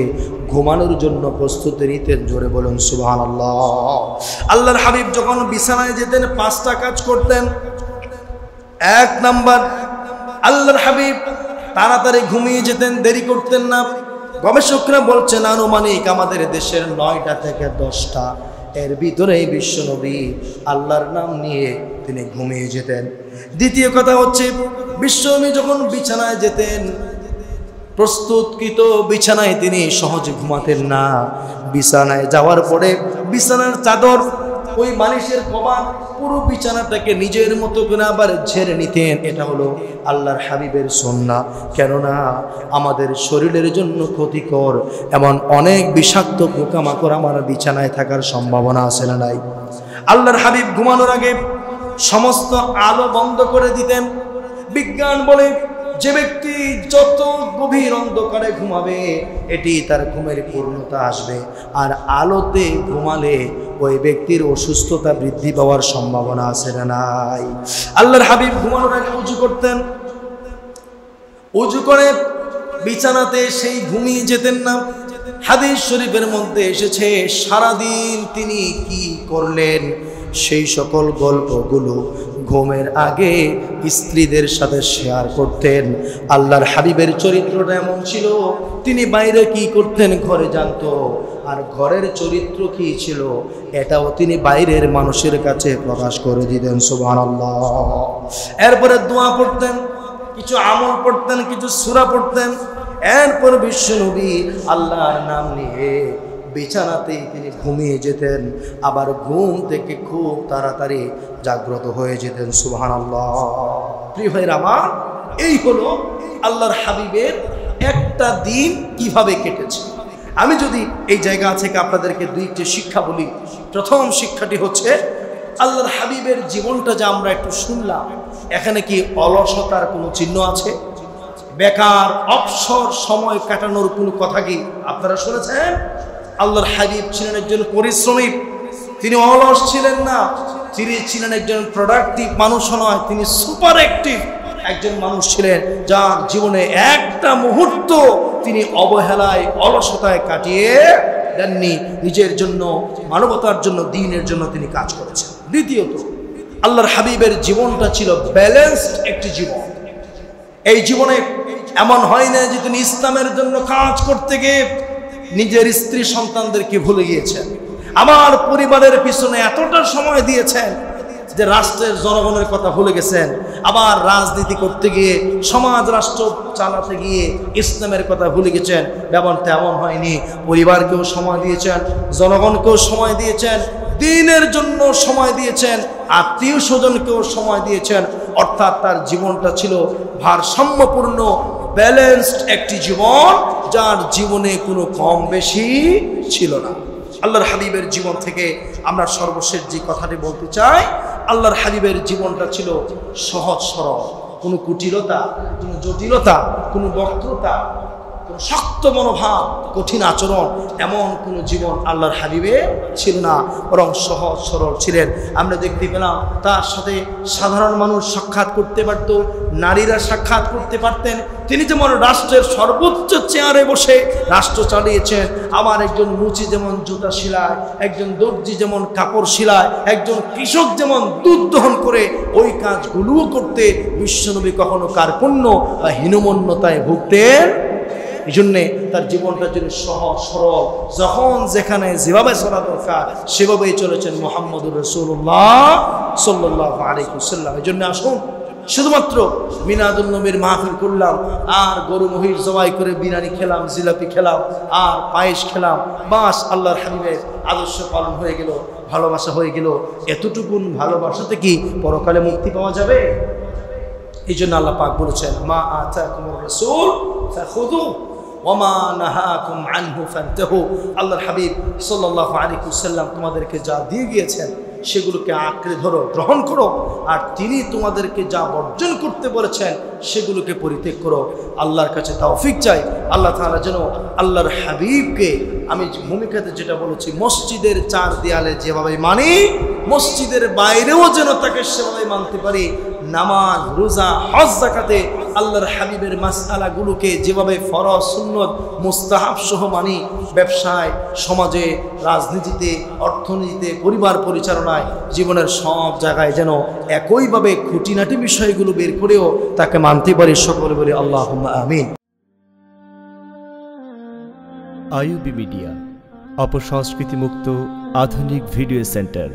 ঘুমানোর জন্য প্রস্তুতি নিতেন। জোরে বলুন সুবহানাল্লাহ। আল্লাহর হাবিব যখন বিছানায় যেতেন 5টা কাজ করতেন। 1 নাম্বার, আল্লাহর হাবিব তাড়াতাড়ি ঘুমিয়ে যেতেন, দেরি করতেন না। গবেষকরা বলছেন আনুমানিক আমাদের দেশের 9টা থেকে 10টা এর ভিতরেই বিশ্বনবী আল্লাহর নাম নিয়ে তিনি ঘুমিয়ে যেতেন। দ্বিতীয় কথা হচ্ছে, বিশ্বনবী যখন বিছানায় যেতেন, প্রস্তুতকৃত বিছানায় তিনি সহজে ঘুমাতেন না। বিছানায় যাওয়ার পরে বিছানার চাদর, ওই মালিশের কভার, পুরো বিছানাটাকে নিজের মতো করে আবার ঝেড়ে নিতেন। এটা হলো আল্লাহর হাবিবের সুন্নাহ। কেননা আমাদের শরীরের জন্য ক্ষতিকর এমন অনেক বিষাক্ত পোকামাকড় আমার বিছানায় থাকার সম্ভাবনা আছে না নাই? আল্লাহর হাবিব ঘুমানোর আগে সমস্ত আলো বন্ধ করে দিতেন। বিজ্ঞান বলে যে ব্যক্তি যত গভীর অন্ধকারে ঘুমাবে এটি তার ঘুমের পূর্ণতা আসবে, আর আলোতে ঘুমালে ওই ব্যক্তির অসুস্থতা বৃদ্ধি পাওয়ার সম্ভাবনা আছে না নাই? আল্লাহর হাবিব ঘুমানোর আগে উযু করতেন। উযু করে বিছানাতে সেই ঘুমিয়ে যেতেন না। হাদিস শরীফের মধ্যে এসেছে সারাদিন তিনি কি করলেন সেই সকল গল্পগুলো ঘুমের আগে স্ত্রীদের সাথে শেয়ার করতেন। আল্লাহর হাবিবের চরিত্রটা এমন ছিল, তিনি বাইরে কি করতেন ঘরে জানতো, আর ঘরের চরিত্র কি ছিল এটাও তিনি বাইরের মানুষের কাছে প্রকাশ করে দিতেন। সুবহানাল্লাহ। এরপরে দোয়া পড়তেন, কিছু আমল পড়তেন, কিছু সূরা পড়তেন। এরপর বিশ্বনবী আল্লাহর নাম নিয়ে বিছানাতেই তিনি ঘুমিয়ে যেতেন, আবার ঘুম থেকে খুব তাড়াতাড়ি জাগ্রত হয়ে যেতেন। সুবহানাল্লাহ। প্রিয় ভাইরা আমার, এই হলো আল্লাহর হাবিবের একটা দিন কিভাবে কেটেছে। আমি যদি এই জায়গা থেকে আপনাদেরকে 2টি শিক্ষা বলি। প্রথম শিক্ষাটি হচ্ছে, আল্লাহর হাবিবের জীবনটা যে আমরা একটু শুনলাম, এখানে কি অলসতার কোনো চিহ্ন আছে? বেকার অবসর সময় কাটানোর কোনো কথা কি আপনারা শুনেছেন? আল্লাহর হাবিব ছিলেন একজন পরিশ্রমী, তিনি অলস ছিলেন না। তিনি ছিলেন একজন প্রোডাক্টিভ মানুষ নয়, তিনি সুপার অ্যাক্টিভ একজন মানুষ ছিলেন, যার জীবনে একটা মুহূর্ত তিনি অবহেলায় অলসতায় কাটিয়ে দেননি। নিজের জন্য, মানবতার জন্য, দ্বীনের জন্য তিনি কাজ করেছেন। দ্বিতীয়ত, আল্লাহর হাবিবের জীবনটা ছিল ব্যালেন্সড একটি জীবন। এই জীবনে এমন হয় না যে তিনি ইসলামের জন্য কাজ করতে গিয়ে নিজের স্ত্রী সন্তানদেরকে ভুলে গিয়েছেন, আমার পরিবারের পিছনে এতটা সময় দিয়েছেন যে রাষ্ট্রের জনগণের কথা ভুলে গেছেন। আবার রাজনীতি করতে গিয়ে, সমাজ রাষ্ট্র চালাতে গিয়ে ইসলামের কথা ভুলে গেছেন। ব্যাপারটা এমন হয়নি, পরিবারকেও সময় দিয়েছেন, জনগণকেও সময় দিয়েছেন, দ্বীনের জন্য সময় দিয়েছেন, আত্মীয় স্বজনকেও সময় দিয়েছেন। অর্থাৎ তার জীবনটা ছিল ভারসাম্যপূর্ণ, ব্যালেন্সড একটি জীবন, যার জীবনে কোনো কম বেশি ছিল না। আল্লাহর হাবিবের জীবন থেকে আমরা সর্বশেষ যে কথাটি বলতে চাই, আল্লাহর হাবিবের জীবনটা ছিল সহজ সরল, কোনো কুটিলতা, কোনো জটিলতা, কোনো বক্রতা, কোনো শক্ত মনোভাব, কঠিন আচরণ, এমন কোনো জীবন আল্লাহর হাবিবের ছিল না, বরং সহজ সরল ছিলেন। আমরা দেখতে পেলাম তার সাথে সাধারণ মানুষ সাক্ষাৎ করতে পারত, নারীরা সাক্ষাৎ করতে পারতেন। তিনি যেমন রাষ্ট্রের সর্বোচ্চ চেয়ারে বসে রাষ্ট্র চালিয়েছেন, আমার একজন মুচি যেমন জুতা সেলায়, একজন দর্জি যেমন কাপড় সেলায়, একজন কৃষক যেমন দুধ দহন করে ওই কাজগুলোও করতে বিশ্বনবী কখনো কার্পণ্য বা হীনমন্যতায় ভুগতেন। এই জন্যে তার জীবনটা যদি সহজ সরল, যখন যেখানে যেভাবে চলা দরকার সেভাবেই চলেছেন মুহাম্মদুর রাসূলুল্লাহ সাল্লাল্লাহু আলাইহি ওয়াসাল্লাম। এই জন্য আসুন, শুধুমাত্র মিলাদুন নবীর মাহফিল করলাম, আর গরু মহিষ জবাই করে বিরিয়ানি খেলাম, জিলাপি খেলাম, আর পায়েস খেলাম, বাস আল্লাহর হাবিবের আদর্শ পালন হয়ে গেল, ভালোবাসা হয়ে গেল। এতটুকুন ভালোবাসাতে কি পরকালে মুক্তি পাওয়া যাবে? এই জন্য আল্লাহ পাক বলেছেন, মা আতাকুমুর রাসূল ফাখুযু ওয়া মা নাহাকুম আনহু ফান্তাহু। আল্লাহর হাবিব সাল্লাল্লাহু আলাইহি ওয়াসাল্লাম তোমাদেরকে যা দিয়ে গিয়েছেন সেগুলোকে আঁকড়ে ধরো, গ্রহণ করো, আর তিনি তোমাদেরকে যা বর্জন করতে বলেছেন সেগুলোকে পরিত্যাগ করো। আল্লাহর কাছে তৌফিক চাই, আল্লাহ তাআলা যেন আল্লাহর হাবিবকে, আমি ভূমিকাতে যেটা বলেছি, মসজিদের 4 দেয়ালে যেভাবে মানি, মসজিদের বাইরেও যেন তাকে সেভাবে মানতে পারি। নামাজ, রোজা, হজ, যাকাতে আল্লাহর হাবিবের মাসআলাগুলোকে যেভাবে ফরজ, সুন্নত, মুস্তাহাব সহ মানি, ব্যবসায়, সমাজে, রাজনীতিতে, অর্থনীতিতে, পরিবার পরিচালনায়, জীবনের সব জায়গায় যেন একইভাবে খুঁটিনাটি বিষয়গুলো বের করেও তাকে মানতে পারি। সকলে বলি আল্লাহুম্মা আমিন। আইইউবি মিডিয়া, অপসংস্কৃতি মুক্ত আধুনিক ভিডিও সেন্টার।